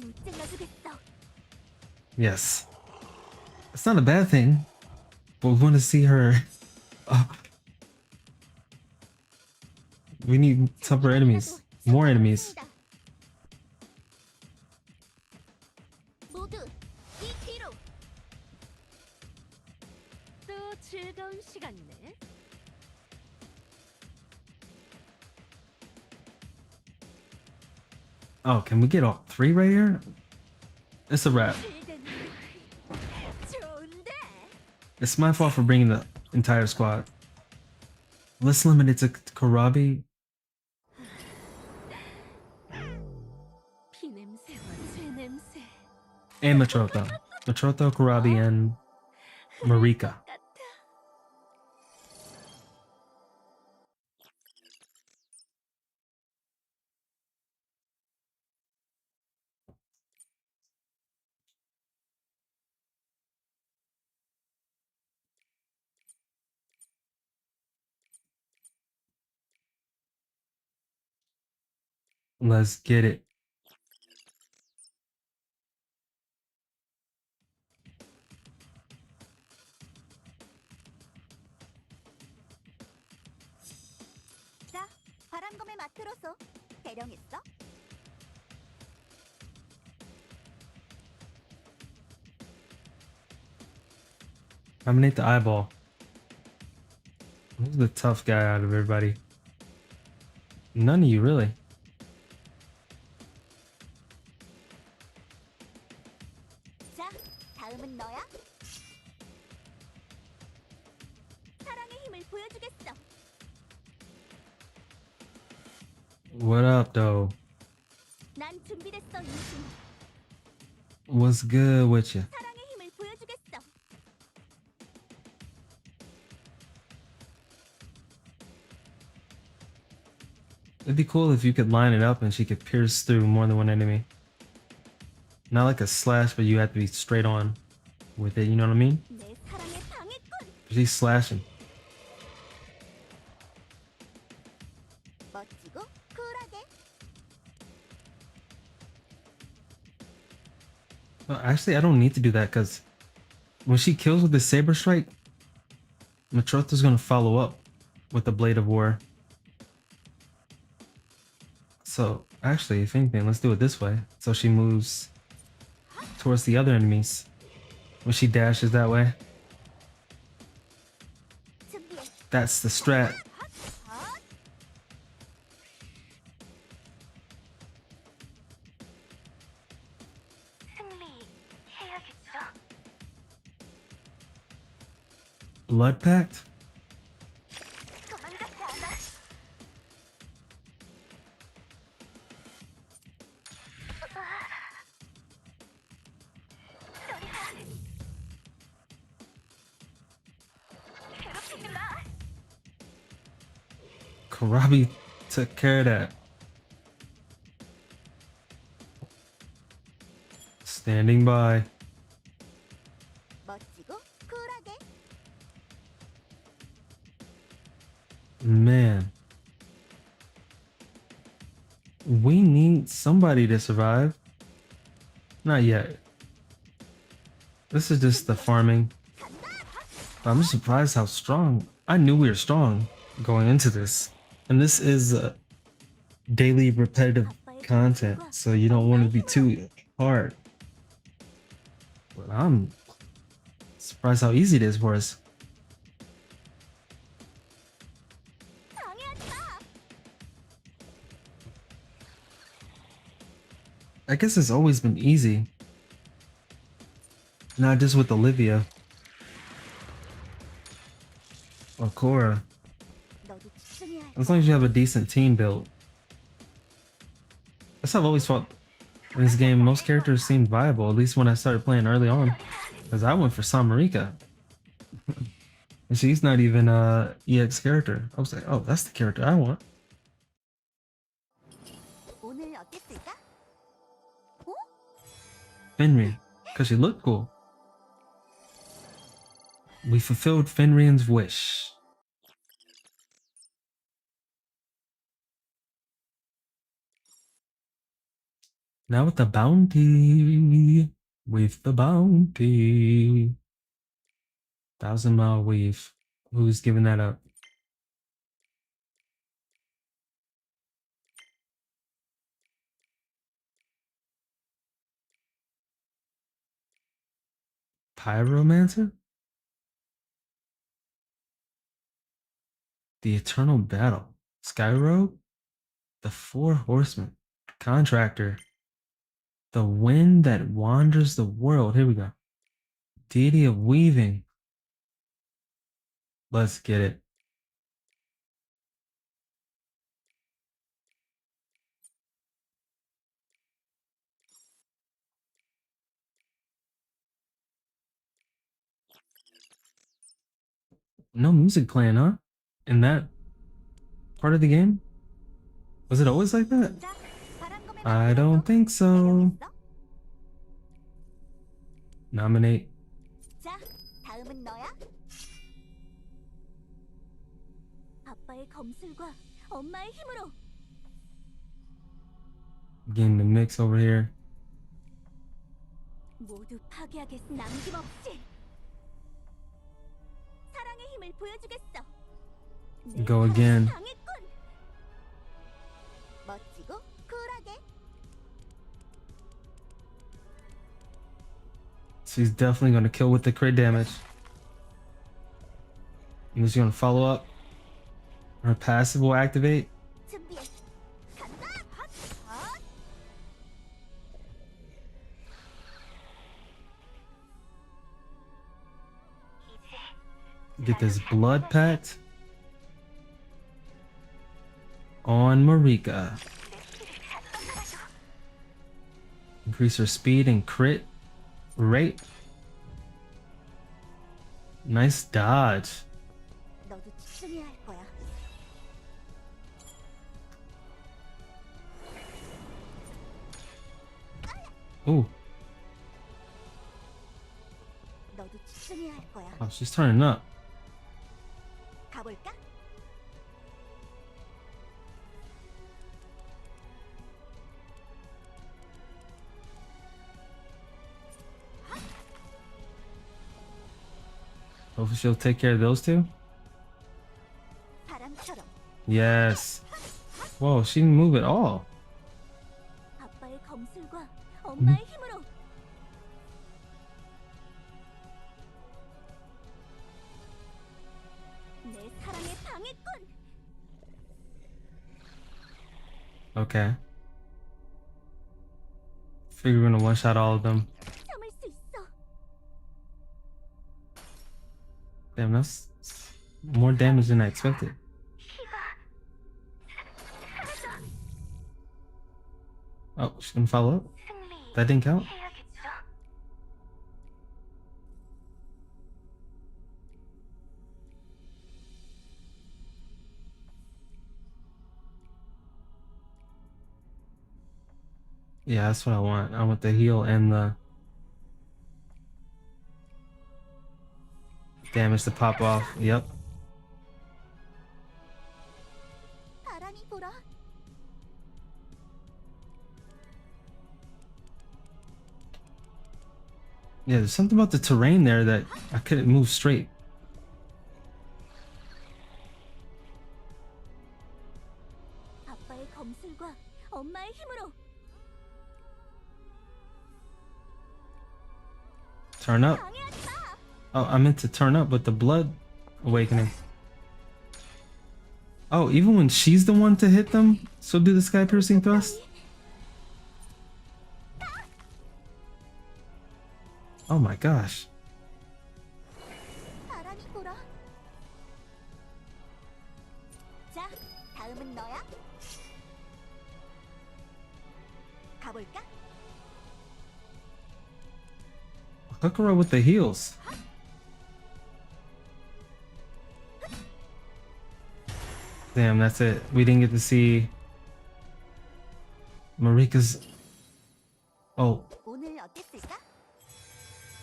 못 잘라주겠어. Yes. It's not a bad thing. But we want to see her... We need tougher enemies. More enemies. 모두 이 뒤로. 또 즐거운 시간이네. Oh, can we get all three right here? It's a wrap. 좋은데. It's my fault for bringing the entire squad. Let's limit it to Karabi. 피 냄새와 쇠 냄새. And Matroto. Matroto, Karabi, and Marika. 같아. Let's get it. 자, 바람검의 마트로서 대령했어? Nominate the eyeball. Who's the tough guy out of everybody? None of you, really. 자, 다음은 너야. 사랑의 힘을 보여주겠어. What up, though? 난 준비됐어, 인신. What's good with you? 사랑의 힘을 보여주겠어. It'd be cool if you could line it up and she could pierce through more than one enemy. Not like a slash, but you have to be straight on with it, you know what I mean? 내 사랑의 방해꾼. She's slashing. 멋지고 쿨하게. Well, actually, I don't need to do that because when she kills with the saber strike, Matrotha's gonna follow up with the Blade of War. So actually, if anything, let's do it this way. So she moves towards the other enemies when she dashes that way. 준비해. That's the strat. 승리해야겠어. Blood Pact? 도망가지 않아. 괴롭히지 마. Karabi took care of that. Standing by. 멋지고 쿨하게. Man. We need somebody to survive. Not yet. This is just the farming. But I'm surprised how strong. I knew we were strong going into this. And this is daily repetitive content, so you don't want it to be too hard. But I'm surprised how easy it is for us. 방해하지 마. I guess it's always been easy. Not just with Olivia. Or Cora. 너도 집중해야 해. As long as you have a decent team built. That's how I've always felt in this game. Most characters seemed viable, at least when I started playing early on. Because I went for Marika. And she's not even a EX character. I was like, oh, that's the character I want. 오늘 어땠을까? 어? Fenrir. Because she looked cool. We fulfilled Fenrir's wish. Now with the bounty. With the bounty. 1,000-mile weave. Who's giving that up? Pyromancer? The Eternal Battle. Skyroad? The Four Horsemen. Contractor. The Wind that Wanders the World. Here we go. Deity of Weaving. Let's get it. No music playing, huh? In that part of the game? Was it always like that? 자, 바람검에 I 맞춰서 don't think so. 대령했어? Nominate. 자, 다음은 너야. 아빠의 검술과 엄마의 힘으로. Getting the mix over here. 모두 파괴하겠. 남김없이. 사랑의 힘을 보여주겠어. 내 Go 사랑의 again. 방해꾼. 멋지고 쿨하게. She's definitely going to kill with the crit damage. And she's going to follow up. Her passive will activate. 준비해. 간다. 헛, 헛. Get this blood pact on Marika. Increase her speed and crit rate. Nice dodge. 너도 집중해야 할 거야. Ooh. 너도 집중해야 할 거야. Oh, she's turning up. 가볼까? Hopefully she'll take care of those two. 바람처럼 Yes. Whoa, she didn't move at all. 아빠의 검술과 엄마의 힘으로. 내 사랑의 방해꾼. Okay. Figure we're gonna one shot all of them. 참을 수 있어. Damn, that's more damage than I expected. Oh, she's gonna follow up? That didn't count? Yeah, that's what I want. I want the heal and the damage to pop off. Yep. 바람이 불어. Yeah, there's something about the terrain there that I couldn't move straight. 아빠의 검술과 엄마의 힘으로. Turn up. 방해하지 마. Oh, I meant to turn up with the blood awakening. Oh, even when she's the one to hit them, so do the sky piercing thrust? Oh my gosh. 바람이 불어. 자, 다음은 너야. 가볼까? Hook her up with the heels. Damn, that's it. We didn't get to see Marika's. Oh, 오늘 어땠을까?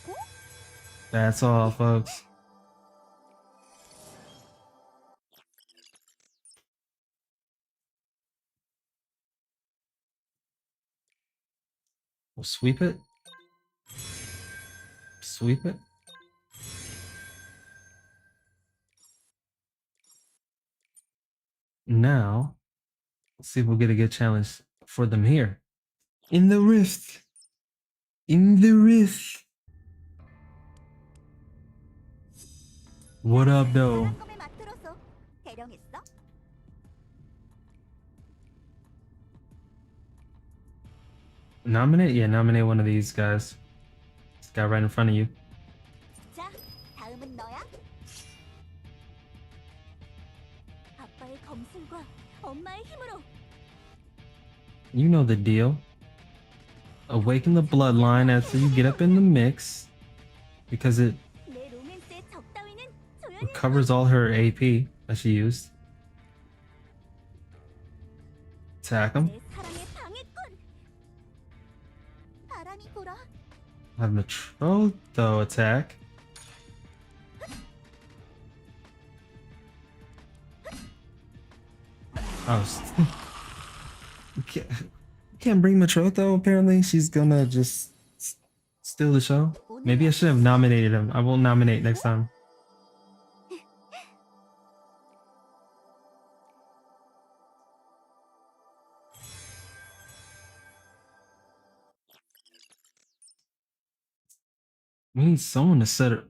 어? that's all, folks. We'll sweep it. Sweep it. Now, let's see if we'll get a good challenge for them here. In the rift. In the rift. What up, though? 바람검에 맞들어서 대령했어? Nominate? Yeah, nominate one of these guys. This guy right in front of you. 자, 다음은 너야. 아빠의 검술과 엄마의 힘으로. You know the deal. Awaken the bloodline after you get up in the mix. Because it 내 로맨스의 적 따위는 조용히 recovers all her AP that she used. Attack him. 내 사랑의 방해꾼. 바람이 불어. Have Matrotho attack. Oh, can't bring Matrotho. Apparently, she's gonna just steal the show. Maybe I should have nominated him. I won't nominate next time. We need someone to set her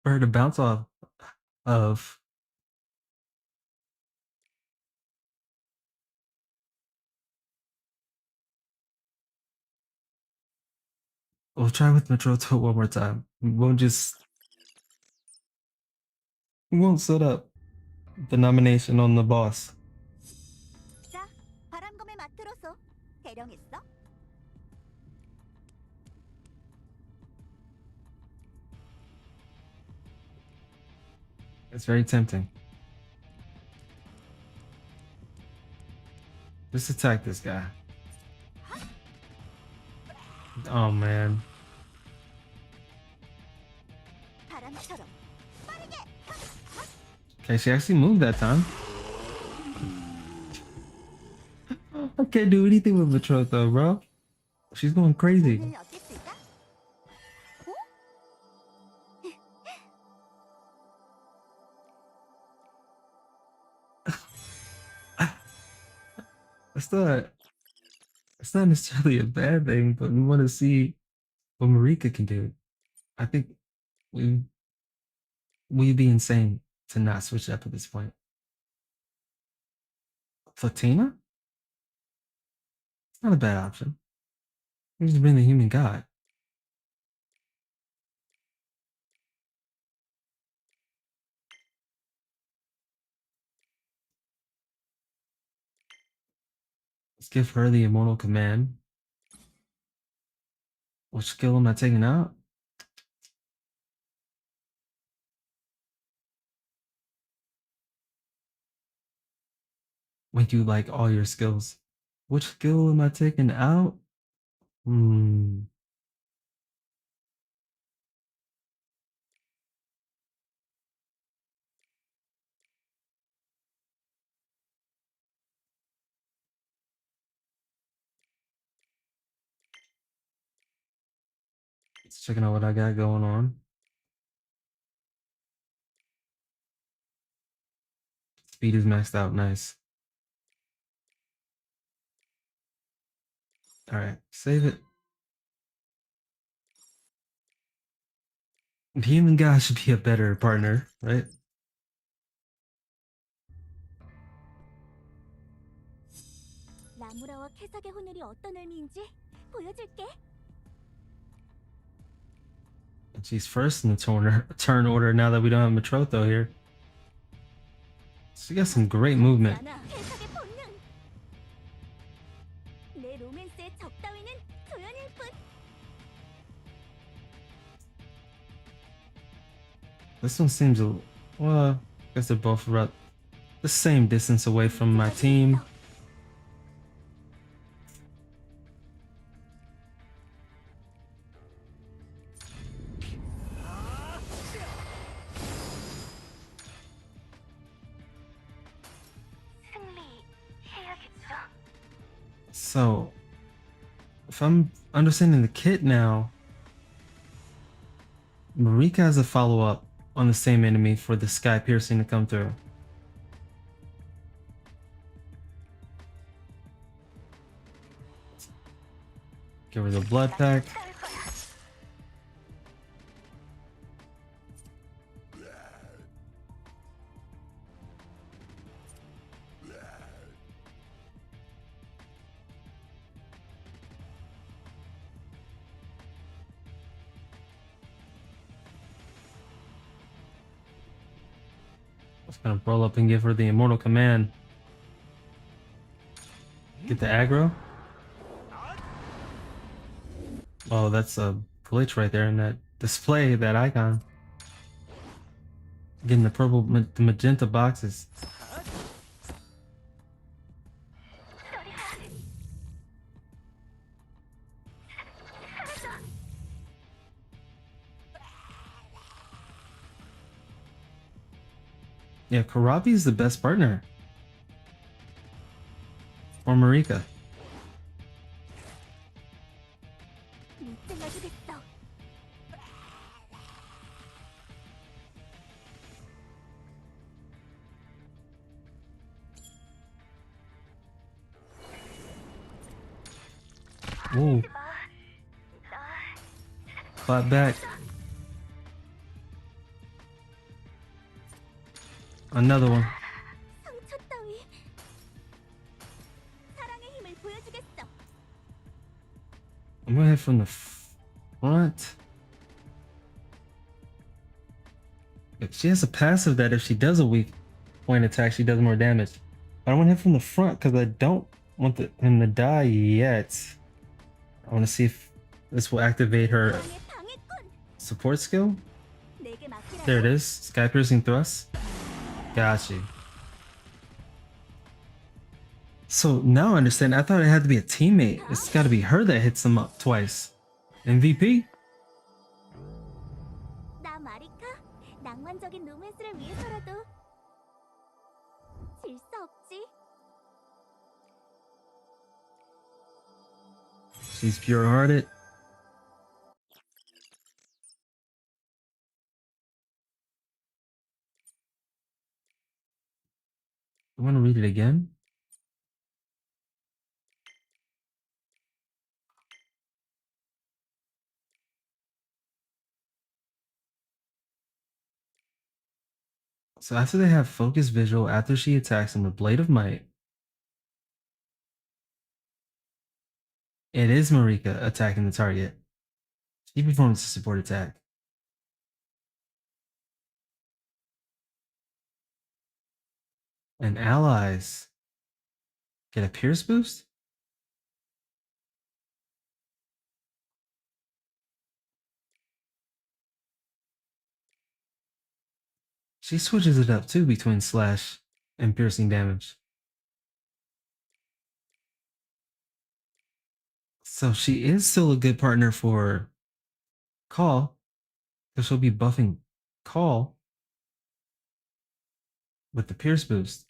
for her to bounce off of. We'll try with Matrotho one more time. We won't just He won't set up the nomination on the boss. 자, 바람검의 마트로서 대령했어? It's very tempting. Just attack this guy. Oh man. 바람처럼 빠르게. Okay, she actually moved that time. I can't do anything with Betrothed though, bro. She's going crazy. 오늘 어땠을까? 어? It's not it's not necessarily a bad thing, but we want to see what Marika can do. I think we we'd be insane to not switch up at this point. Fatima? It's not a bad option. We just bring the human god. Let's give her the immortal command. Which skill am I taking out? When you like all your skills. Which skill am I taking out? Let's checking out what I got going on. Speed is maxed out, nice. Alright, save it. The human guy should be a better partner, right? 라무라와 캐석의 혼혈이 어떤 의미인지 보여줄게. And she's first in the turn order now that we don't have Matrotho here. She got some great movement. 않아, 캐석의 본능. 내 로맨스의 적 따위는 조연일 뿐. This one seems well, I guess they're both about the same distance away from my team. So, if I'm understanding the kit now, Marika has a follow-up on the same enemy for the sky piercing to come through. Give her the blood pack. Just gonna roll up and give her the immortal command. Get the aggro. Oh, that's a glitch right there in that display, that icon. Getting the purple, the magenta boxes. Yeah, Karabi's the best partner. Or Marika. 잘라주겠어. Ooh. Clap back. Another one. 상처 따위. 사랑의 힘을 보여주겠어. I'm gonna hit from the front. If she has a passive that if she does a weak point attack, she does more damage. But I want to hit from the front because I don't want him to die yet. I want to see if this will activate her 방해 방해꾼. support skill. 내게 맡기라고. There it is. Sky piercing thrust. Got you. So now I understand. I thought it had to be a teammate. It's got to be her that hits him up twice. MVP? 나 마리카 낭만적인 로맨스를 위해서라도 질 수 없지. She's pure-hearted. I want to read it again. So after they have focus visual, after she attacks him with Blade of Might, it is Marika attacking the target. She performs a support attack. And allies get a Pierce boost? She switches it up too between slash and piercing damage. So she is still a good partner for Call, because she'll be buffing Call with the Pierce boost.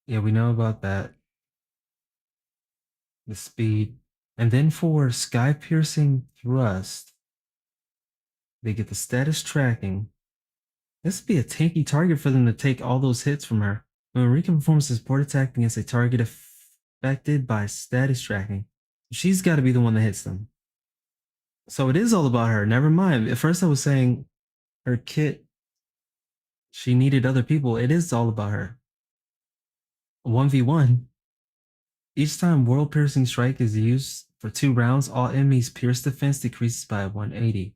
Yeah, we know about that. The speed. And then for Sky Piercing Thrust, they get the status tracking. This would be a tanky target for them to take all those hits from her. When Marika performs a support attack against a target affected by status tracking, she's got to be the one that hits them. So it is all about her. Never mind. At first I was saying her kit, she needed other people. It is all about her. 1v1. Each time World Piercing Strike is used for 2 rounds, all enemies' pierce defense decreases by 180.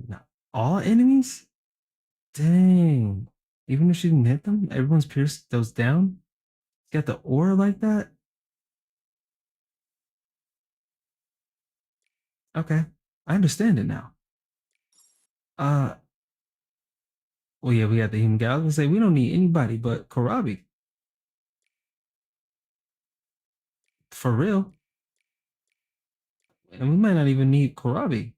No. All enemies? Dang. Even if she didn't hit them, everyone's pierce goes down? Got the aura like that? Okay. I understand it now. Well, yeah, we got the human guy. I was gonna say, we don't need anybody but Karabi. For real. And we might not even need Karabi.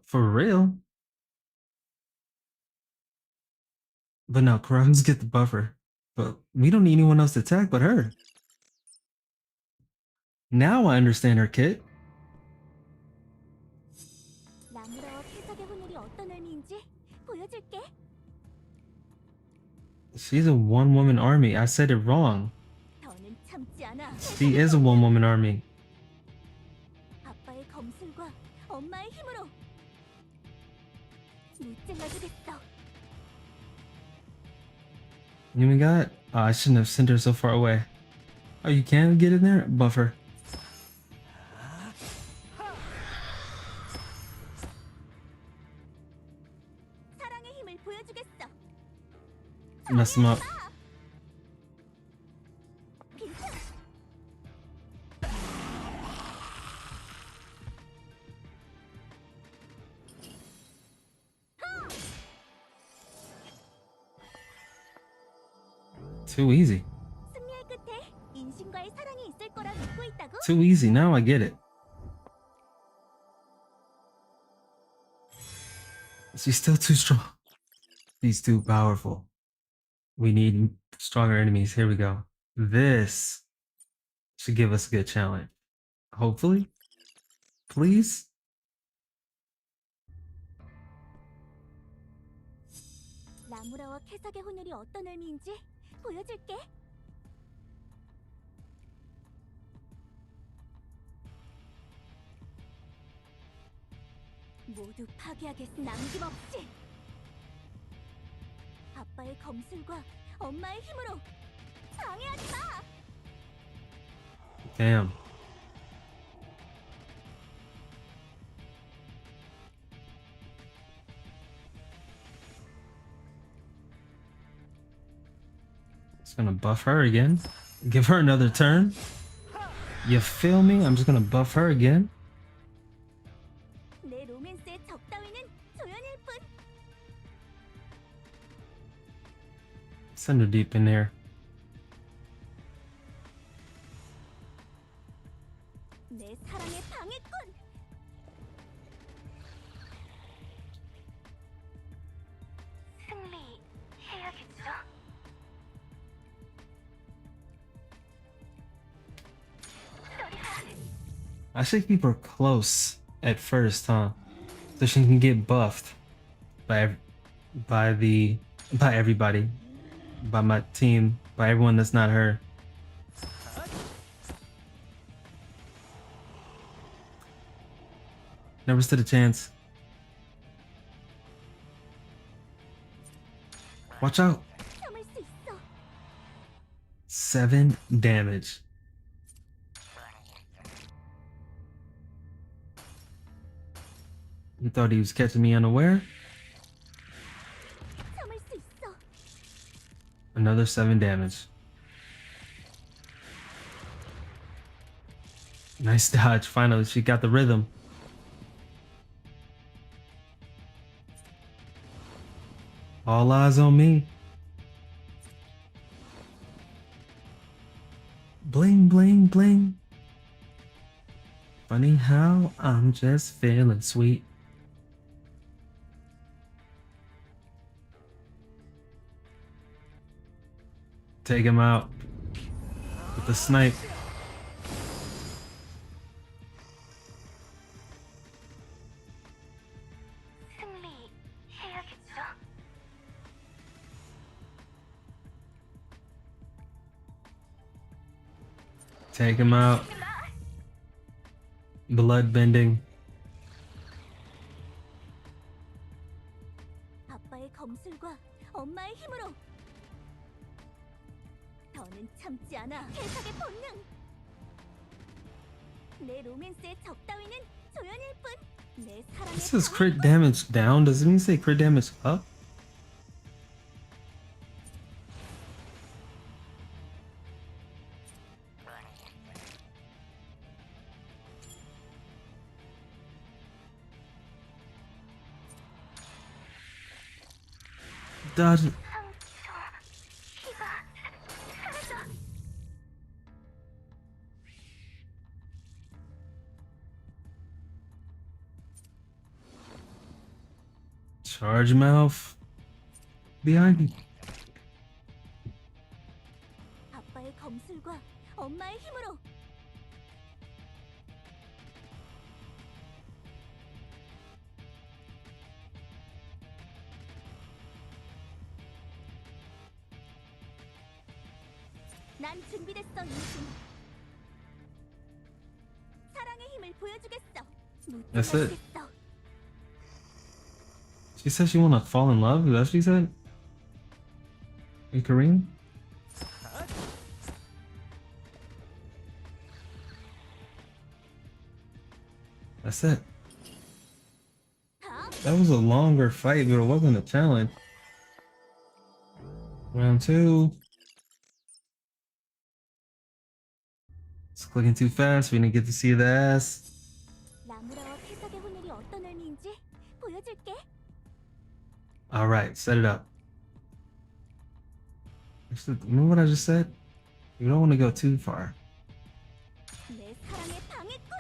For real. But no, Karabi's get the buffer. But we don't need anyone else to attack but her. Now I understand her kit. 나무라와 쾌적의 혼혈이 어떤 의미인지 보여줄게. She's a one-woman army. I said it wrong. 더는 참지 않아. She is a one-woman army. 아빠의 검술과 엄마의 힘으로 무찔러주겠어. You even got? Oh, I shouldn't have sent her so far away. Oh, you can get in there? Buffer. 사랑의 힘을 보여주겠어. Mess him up. 빈틈. Too easy. 승리의 끝에 인신과의 사랑이 있을 거라 믿고 있다고? Too easy. Now I get it. She's still too strong. She's too powerful. We need stronger enemies. Here we go. This should give us a good challenge. Hopefully. Please. 나무라와 쾌적의 혼혈이 어떤 의미인지 보여줄게. 모두 파괴하겠어. 남김없이. 아빠의 검술과 엄마의 힘으로 방해하지 마. Damn. Just gonna buff her again. Give her another turn. You feel me? I'm just gonna buff her again. 내 로맨스의 적 따위는 조연일 뿐. Send her deep in there. 내 사랑의 방해꾼. 승리해야겠죠? I should keep her close at first, huh? So she can get buffed by everybody, by my team, by everyone that's not her. Never stood a chance. Watch out. 참을 수 있어. 7 damage. You thought he was catching me unaware? 참을 수 있어. Another 7 damage. Nice dodge. Finally, she got the rhythm. All eyes on me. Bling, bling, bling. Funny how I'm just feeling sweet. Take him out with the snipe. 승리해야겠죠? Take him out. Blood bending. 아빠의 검술과 엄마의 힘으로. 더는 참지 않아. 해석의 본능. 내 로맨스의 적 따위는 조연일 뿐. 내 사랑의 This is crit damage down. Does it mean say crit damage up? Dodge. Charge mouth. Behind you. 아빠의 검술과 엄마의 힘으로. 난 준비됐어, 인신. 사랑의 힘을 보여주겠어. That's it. 무찌르겠어. She said she wanna fall in love? Is that what she said? In Korean? That's it. That was a longer fight, but it wasn't a challenge. Round 2. It's clicking too fast. We didn't get to see the ass. 나무라와 태석의 혼혈이 어떤 의미인지 보여줄게. Alright, set it up. Remember what I just said? You don't want to go too far. 내 사랑의 방해꾼.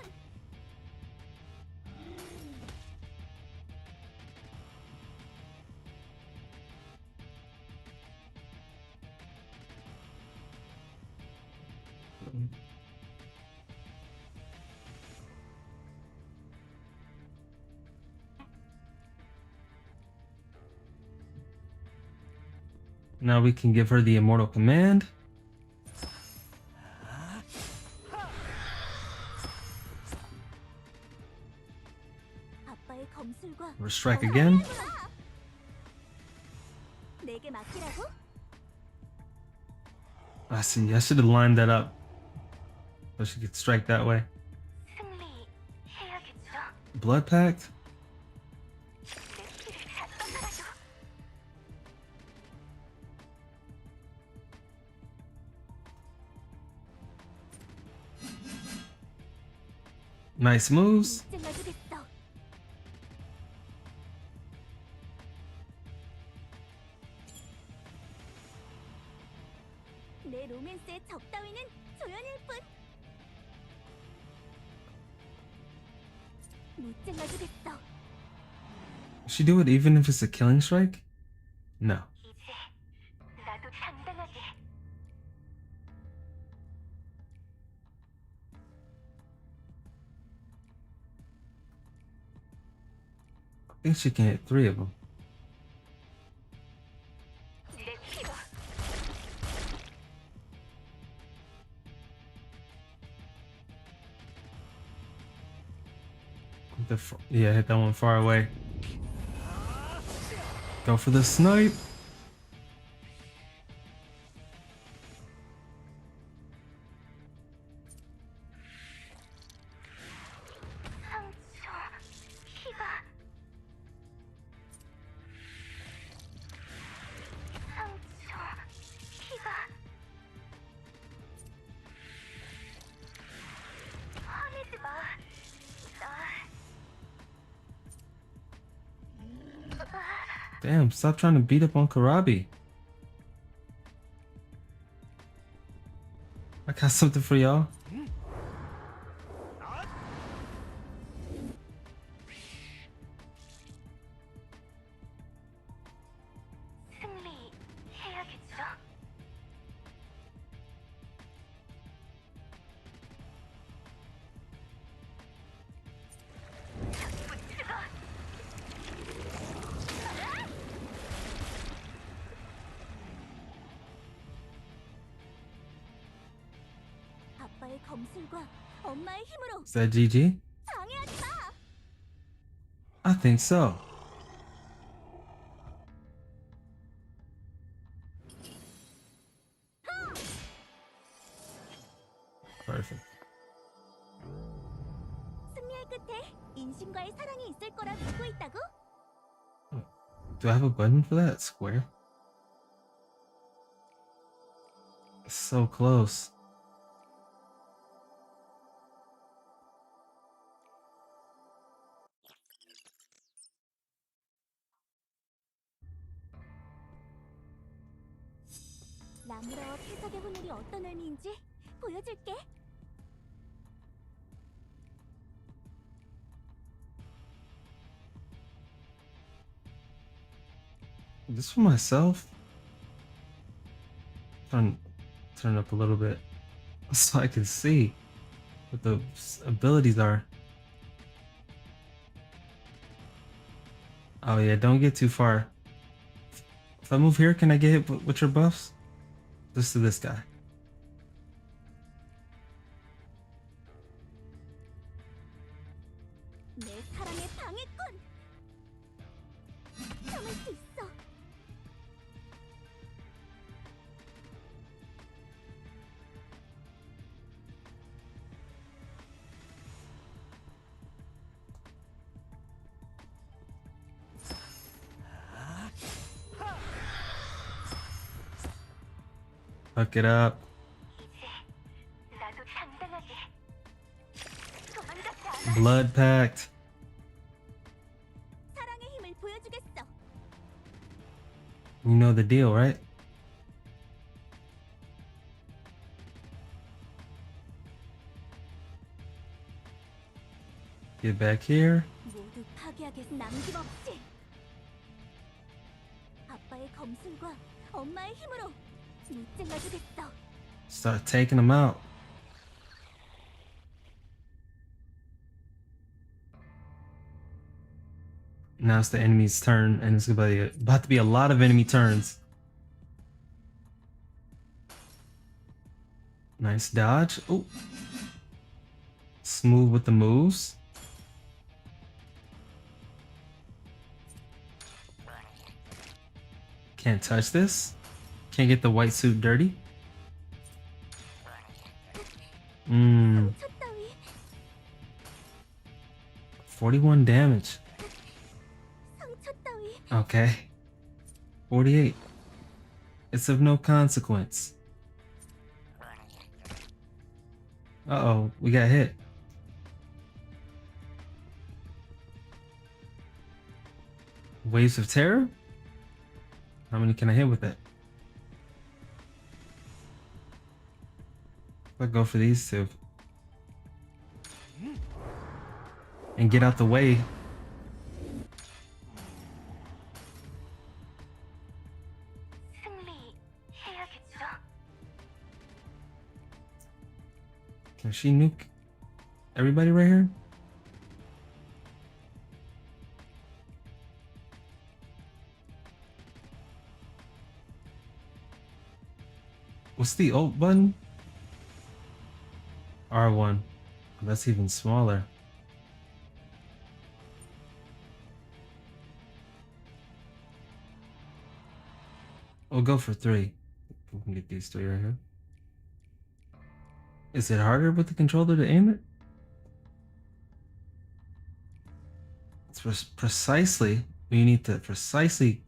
Now we can give her the immortal command. 아빠의 검술과 Restrike again. 내게 맡기라고? I see. I should have lined that up so she could strike that way. 승리해야겠죠? Blood pact? 내 피를 다 쏟아줘. Nice moves. 찔러주겠어. 내 로맨스의 적 따위는 조연일 뿐. 못 찔러주겠어. She do it even if it's a killing strike? No. 이제 나도 당당하게. I think she can hit 3 of them. 내 피로. Yeah, hit that one far away. Go for the snipe. 상처. 피가. 상처. 피가. 화내지 마. Damn, stop trying to beat up on Karabi. I got something for y'all. 승리해야겠죠? 아빠의 검술과 엄마의 힘으로 Is that GG? 방해하지 마. I think so. Perfect. 승리의 끝에 인신과의 사랑이 있을 거라 믿고 있다고? Do I have a button for that? Square? So close. 나무라와 필살의 혼혈이 어떤 의미인지 보여줄게. This for myself? Turn up a little bit so I can see what the abilities are. Oh yeah, don't get too far. If I move here, can I get hit with your buffs? Just to this guy. 내 사랑의 방해꾼. 참을 수 있어. Fuck it up. 이제 나도 당당하게. 도망가지 않아. Blood pact. 사랑의 힘을 보여주겠어. You know the deal, right? Get back here. 모두 파괴하겠어. 남김없이. 아빠의 검술과 엄마의 힘으로 무찔러주겠어. Start taking them out. Now it's the enemy's turn, and it's about to be a lot of enemy turns. Nice dodge. Oh, smooth with the moves. Can't touch this. Can't get the white suit dirty. 상처 따위 41 damage. 상처 따위 Okay. 48. It's of no consequence. Uh-oh, we got hit. Waves of terror? How many can I hit with that? I'll go for these two. And get out the way. Can she nuke everybody right here? What's the ult button? R1. That's even smaller. We'll go for 3. We can get these 3 right here. Is it harder with the controller to aim it? It's precisely, you need to precisely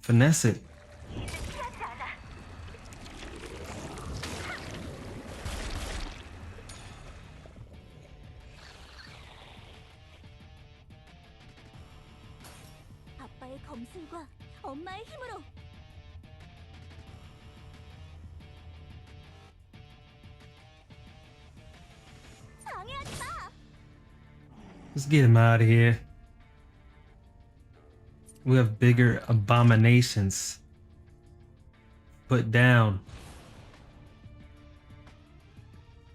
finesse it. 아빠의 검술과 엄마의 힘으로. 방해하지 마. Let's get him out of here. We have bigger abominations. Put down.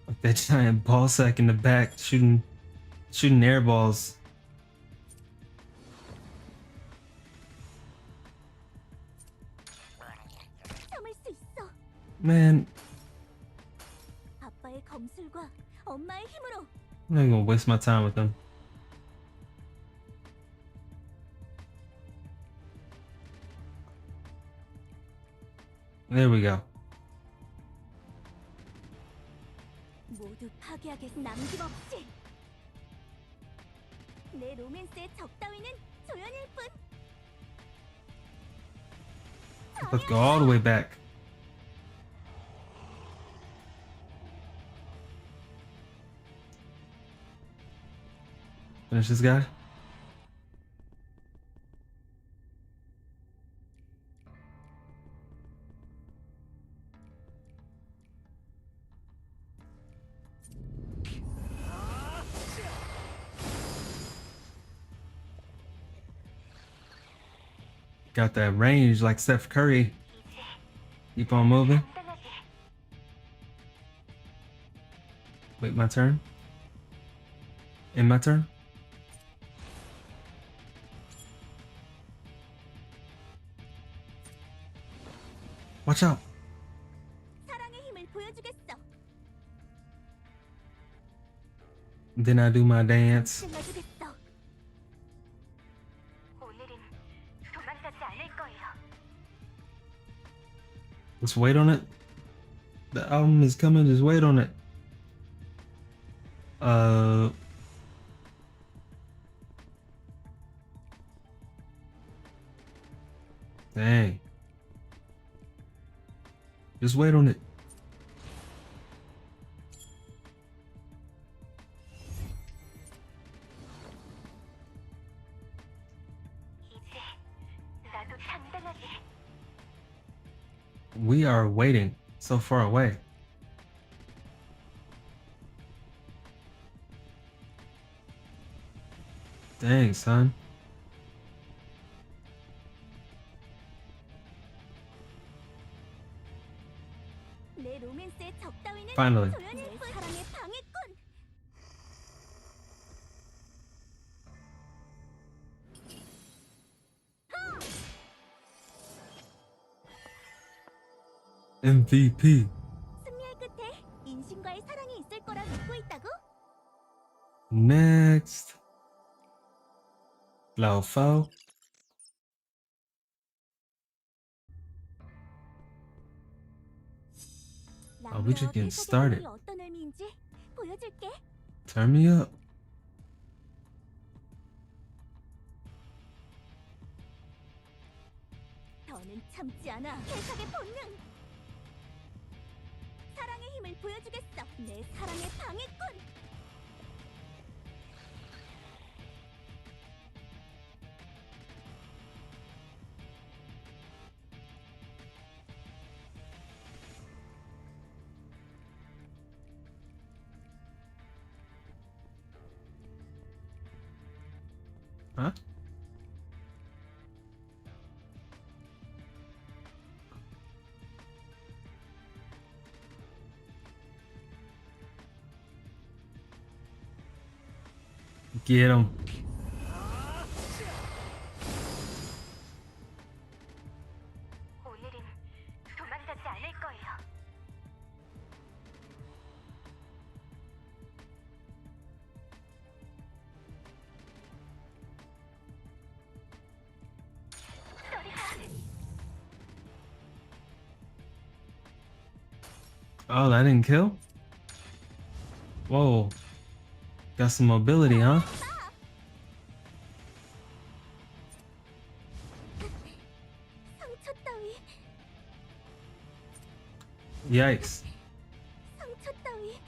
Like that giant ball sack in the back shooting air balls. 참을 수 있어. Man, 아빠의 검술과 엄마의 힘으로. I'm not gonna waste my time with them. There we go. 모두 파괴하겠 남김없이. 내 로맨스의 적 따위는 조연일 뿐. Let's go all the way back. Finish this guy. Got that range like Steph Curry. Keep on moving. Wait, my turn. In my turn. Watch out. 사랑의 힘을 보여주겠어. Then I do my dance. 끝내주겠어. 오늘은 도망가지 않을 거예요. Let's wait on it. The album is coming, just wait on it. Dang. Just wait on it. 이제 나도 당당하게. We are waiting so far away. Dang, son. 내 로맨스의 적 따위는 Finally. 조연일 뿐. 사랑의 방해꾼. MVP. 승리의 끝에 인신과의 사랑이 있을 거라 믿고 있다고? Next. Laofao. we just getting started. 어떤 의미인지 보여줄게. Turn me up. 더는 참지 않아. 개석의 본능. 사랑의 힘을 보여주겠어. 내 사랑의 방해꾼. Huh? Get him. 오늘은 도망가지 않을 거예요. Oh, that didn't kill? Whoa. Got some mobility, huh? 상처 따위, Yikes. 상처 따위.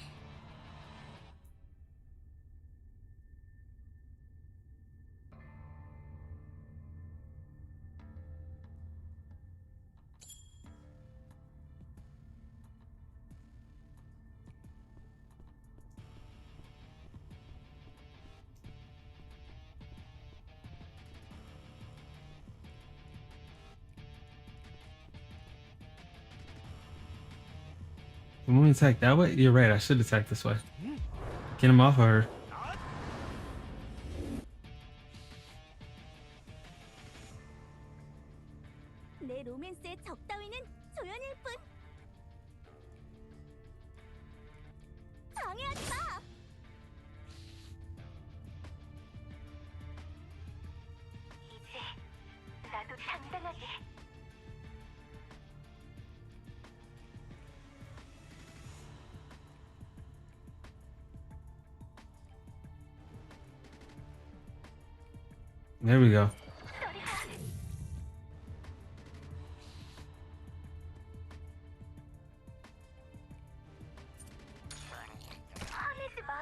When we attack that way? You're right, I should attack this way. Get him off of her. 내 로맨스의 적 따위는 조연일 뿐. 방해하지 마. 이제 나도 당당하게. There we go. 화내지 마.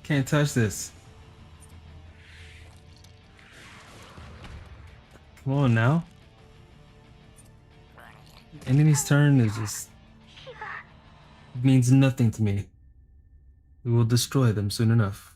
Can't touch this. Come on now. Enemy's turn is just means nothing to me. We will destroy them soon enough.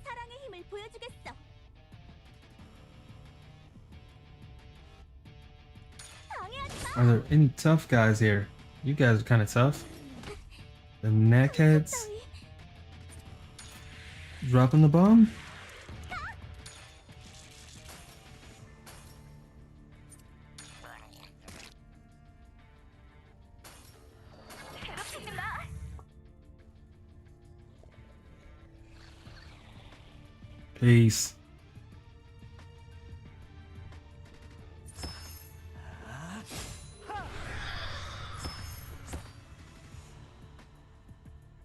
사랑의 힘을 보여주겠어. 방해하지 마. Are there any tough guys here? You guys are kind of tough. The neckheads 따위. dropping the bomb. 괴롭히지 마. Peace.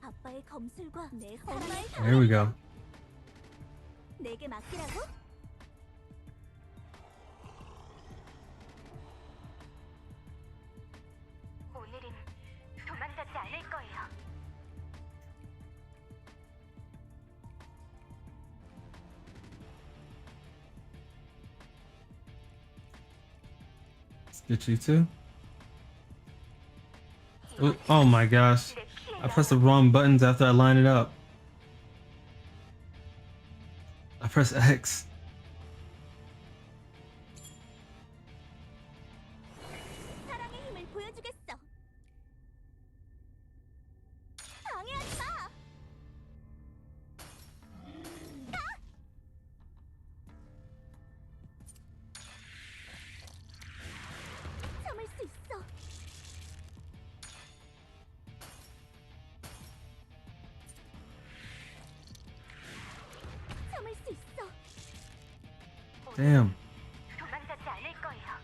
아빠의 검술과 내 엄마의 There we go. 내게 맡기라고? 오늘은 도망가지 않을 거예요. Let's get you too. Oh my gosh. I pressed the wrong buttons after I line it up. I press X. 사랑의 힘을 보여주겠어. 방해하지 마. 참을 수 있어. 참을 수 있어. Damn. 도망가지 않을 거예요.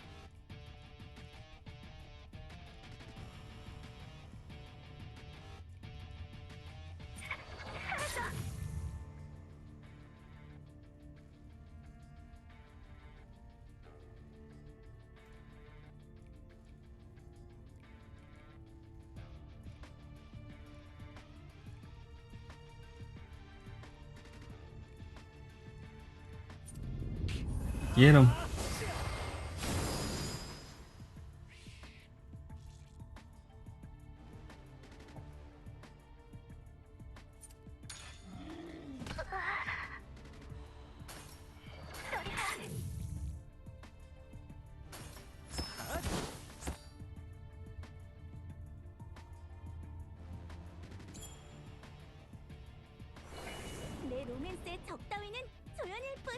Get him. 내 로맨스의 적 따위는 조연일 뿐.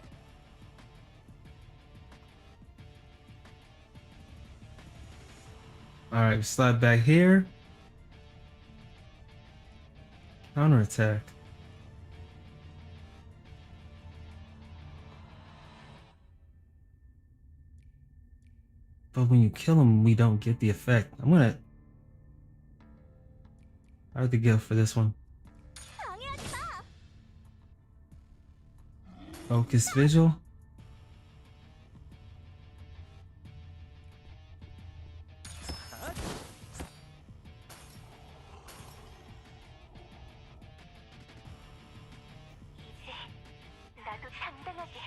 Alright, slide back here. Counterattack. But when you kill him, we don't get the effect. I have to go for this one. 방해하지 마. Focus visual. 나도 당당하게.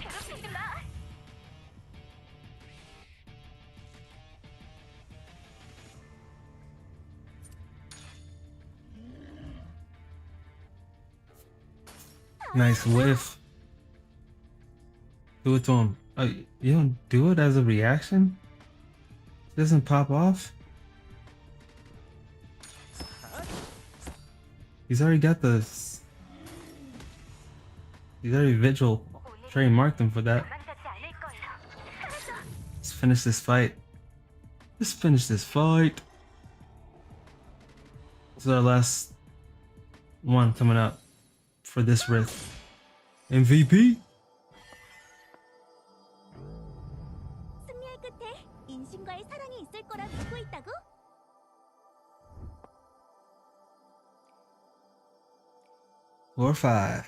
괴롭히지 마. Nice whiff. Do it to him. Oh, you don't do it as a reaction? It doesn't pop off? He's already got this. He's already visual trademarked him for that. 도망가지 않을 거야. 사라져. Let's finish this fight. Let's finish this fight. This is our last one coming up for this rift. MVP? 승리의 끝에 인신과의 사랑이 있을 거라 믿고 있다고? Floor 5.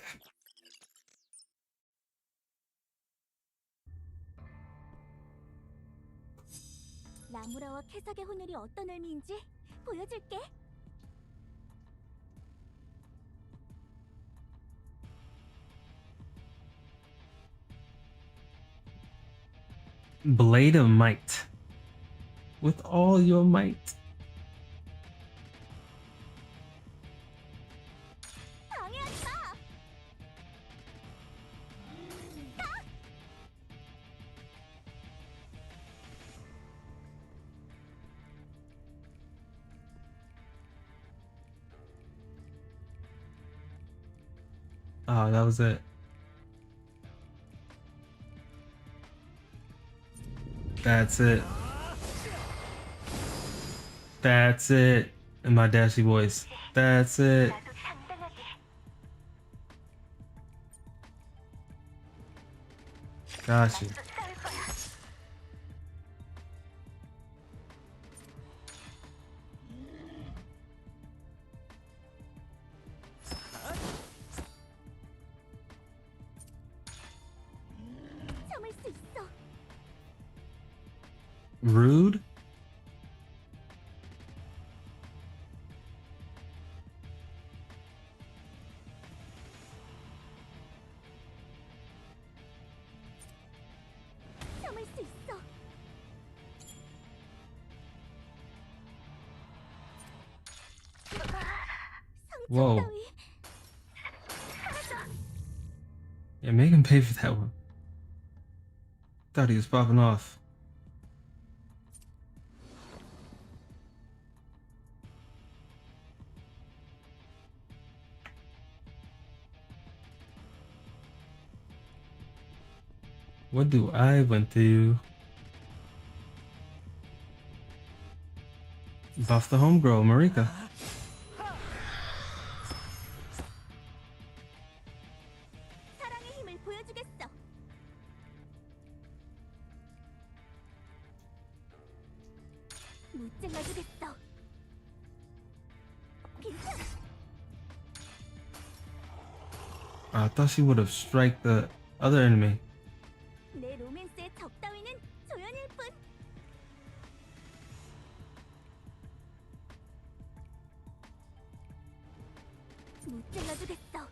라무라와 캐삭의 혼혈이 어떤 의미인지 보여줄게. Blade of Might. With all your might. 방해하지 마. Oh, that was it. That's it. That's it. In my dashy voice. That's it. 나도 당당하게. Got you. 또 싸울 거야. 참을 수 있어. Rude? 참을 수 있어. 상처 Whoa. 따위. 사라져. Yeah, make him pay for that one. Thought he was popping off. What do I went through? Buff the homegirl, Marika. 사랑의 힘을 보여주겠어. 못 잘라주겠어. 괜찮아. I thought she would have striked the other enemy. 내 로맨스의 적 따위는 조연일 뿐. 못 잘라주겠어.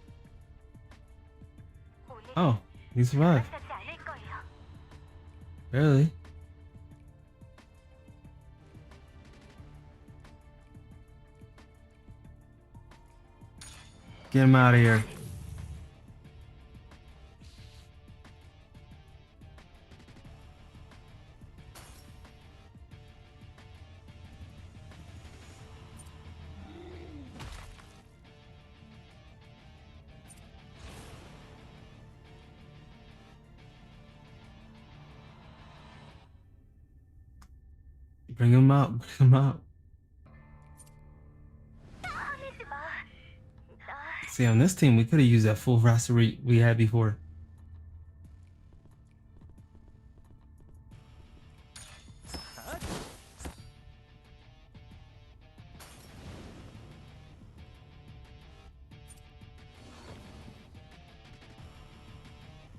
Oh, he survived. 도망가지 않을 거야. Barely. Get him out of here. Bring him out. Bring him out. See, on this team, we could have used that full roster we had before.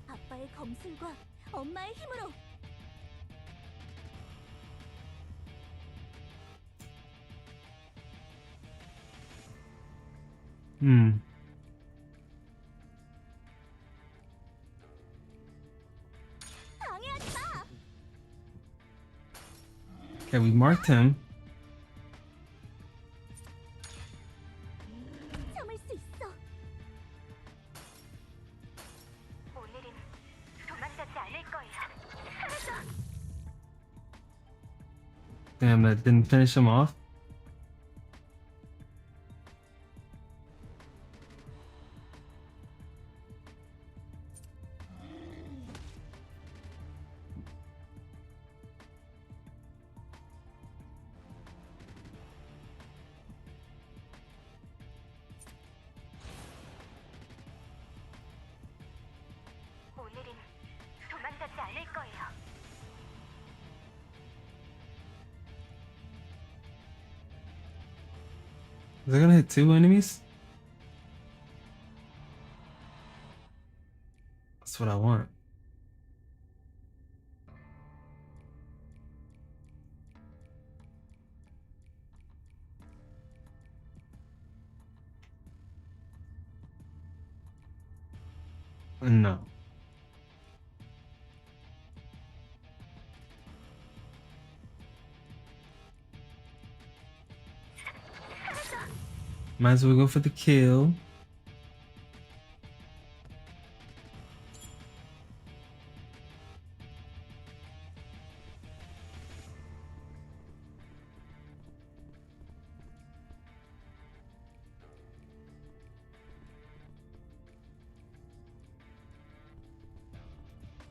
아빠의 검술과 엄마의 힘으로. Hmm. 방해하지 마. Okay, we marked him. 참을 수 있어. 오늘은 도망가지 않을 거야. 사라져. Damn, that didn't finish him off. 오늘은 도망가지 않을 거예요. Is it gonna hit 2 enemies? That's what I want. No. Might as well go for the kill.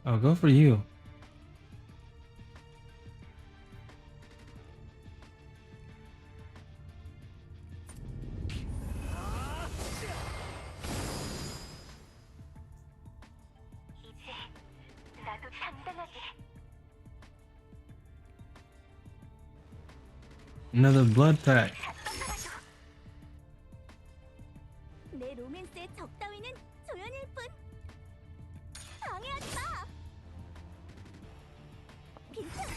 I'll go for you. 이제 나도 단단하게. Another blood pack. 내 로맨스의 적 따위는 조연일 뿐. 방해하지 마. 괜찮아.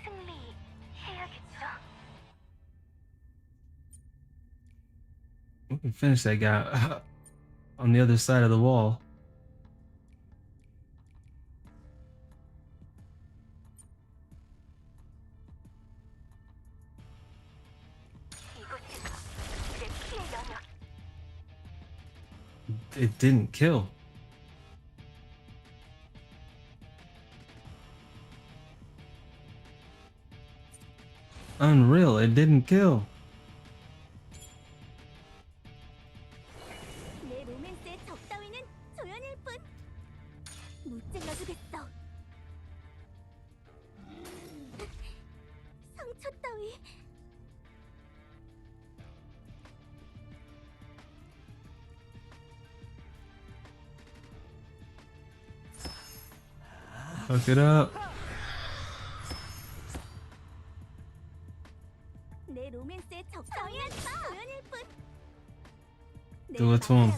승리해야겠죠. We can finish that guy on the other side of the wall. 이곳은 내 피의 영역. It didn't kill. Unreal, it didn't kill. 내 로맨스의 적 따위는 조연일 뿐. 무찔러주겠어. 상처 따위. Fuck it up. 내 로맨스의 적 따위는 조연일 뿐. Do it to him.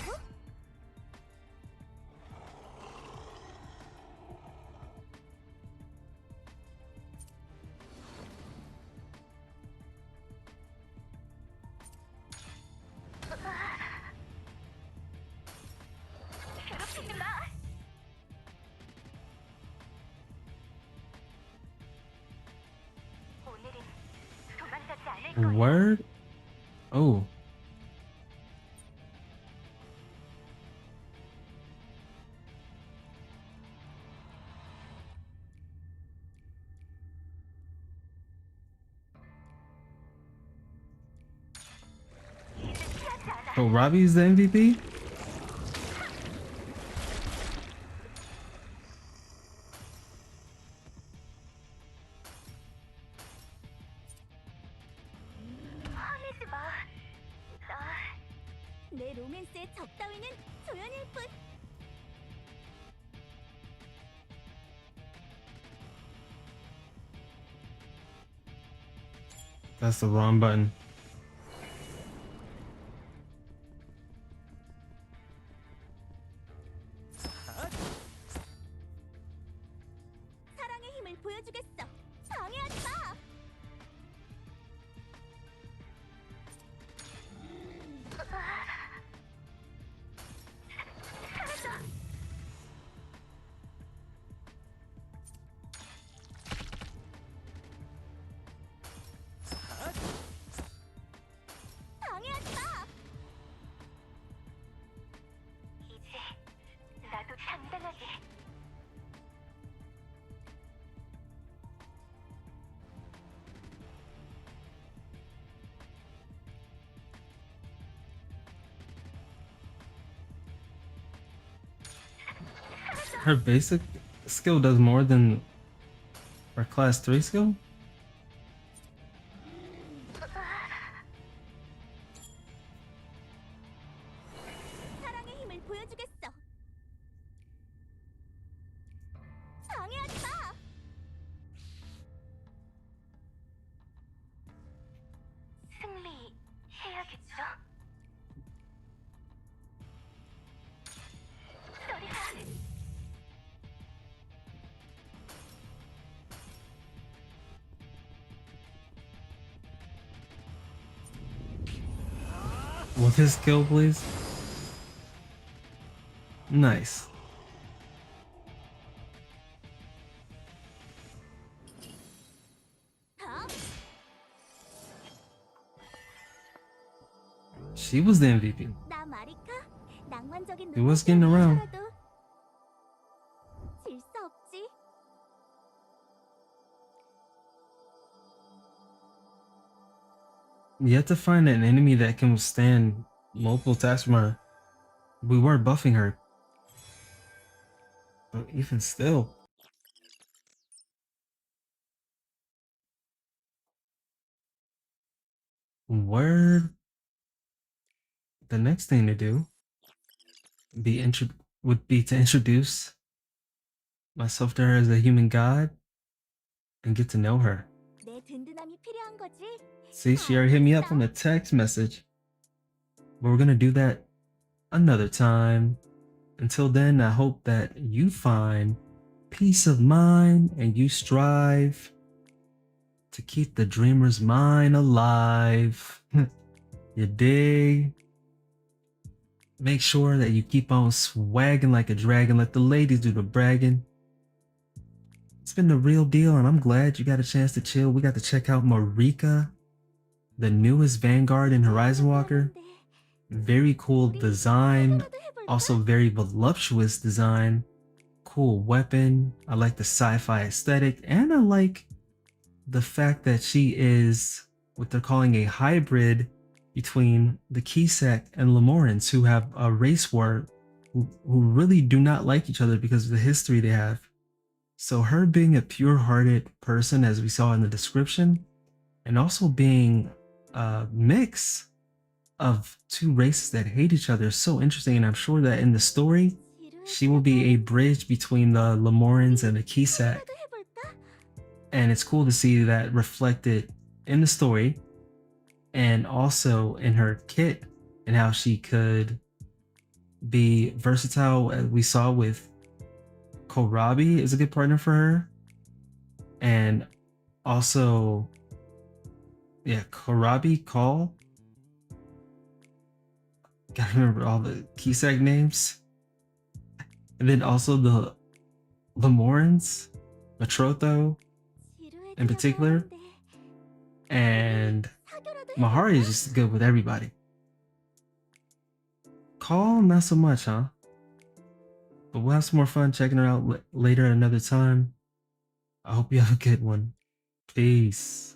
Word? Oh. Oh, Robbie's the MVP? 내 로맨스의 적 따위는 조연일 뿐. That's the wrong button. 사랑의 힘을 보여주겠어. 방해하지 마. 방해하지 마. 이제 나도 당당하게. Her basic skill does more than her class 3 skill? 사랑의 힘을 보여주겠어. 방해하지 마. 승리해야겠죠? With his skill, please. Nice. 더? She was the MVP. 나 마리카? 낭만적인 It was getting around. 질 수 없지. You have to find an enemy that can withstand multiple attacks from her. We weren't buffing her. But even still. Word. The next thing to do would be to introduce myself to her as a human god and get to know her. 내 든든함이 필요한 거지. See, she already hit me up on a text message. But we're gonna do that another time. Until then, I hope that you find peace of mind and you strive to keep the dreamer's mind alive. You dig? Make sure that you keep on swagging like a dragon. Let the ladies do the bragging. It's been the real deal, and I'm glad you got a chance to chill. We got to check out Marika, the newest Vanguard in Horizon Walker. Very cool design. Also very voluptuous design. Cool weapon. I like the sci-fi aesthetic, and I like the fact that she is what they're calling a hybrid between the Kisek and Lemorans, who have a race war, who really do not like each other because of the history they have. So her being a pure-hearted person, as we saw in the description, and also being a mix of two races that hate each other is so interesting. And I'm sure that in the story, she will be a bridge between the Lemorans and the Kisek. And it's cool to see that reflected in the story and also in her kit, and how she could be versatile, as we saw with Kohlrabi is a good partner for her. And also, yeah, Kohlrabi, Call. Gotta remember all the Kisek names. And then also the Lemorans, Matrotho in particular. And Mahari is just good with everybody. Call, not so much, huh? But we'll have some more fun checking her out later at another time. I hope you have a good one. Peace.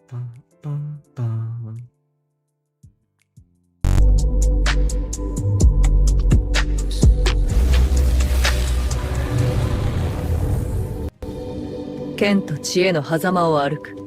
Bum, bum, bum. 剣と知恵の狭間を歩く。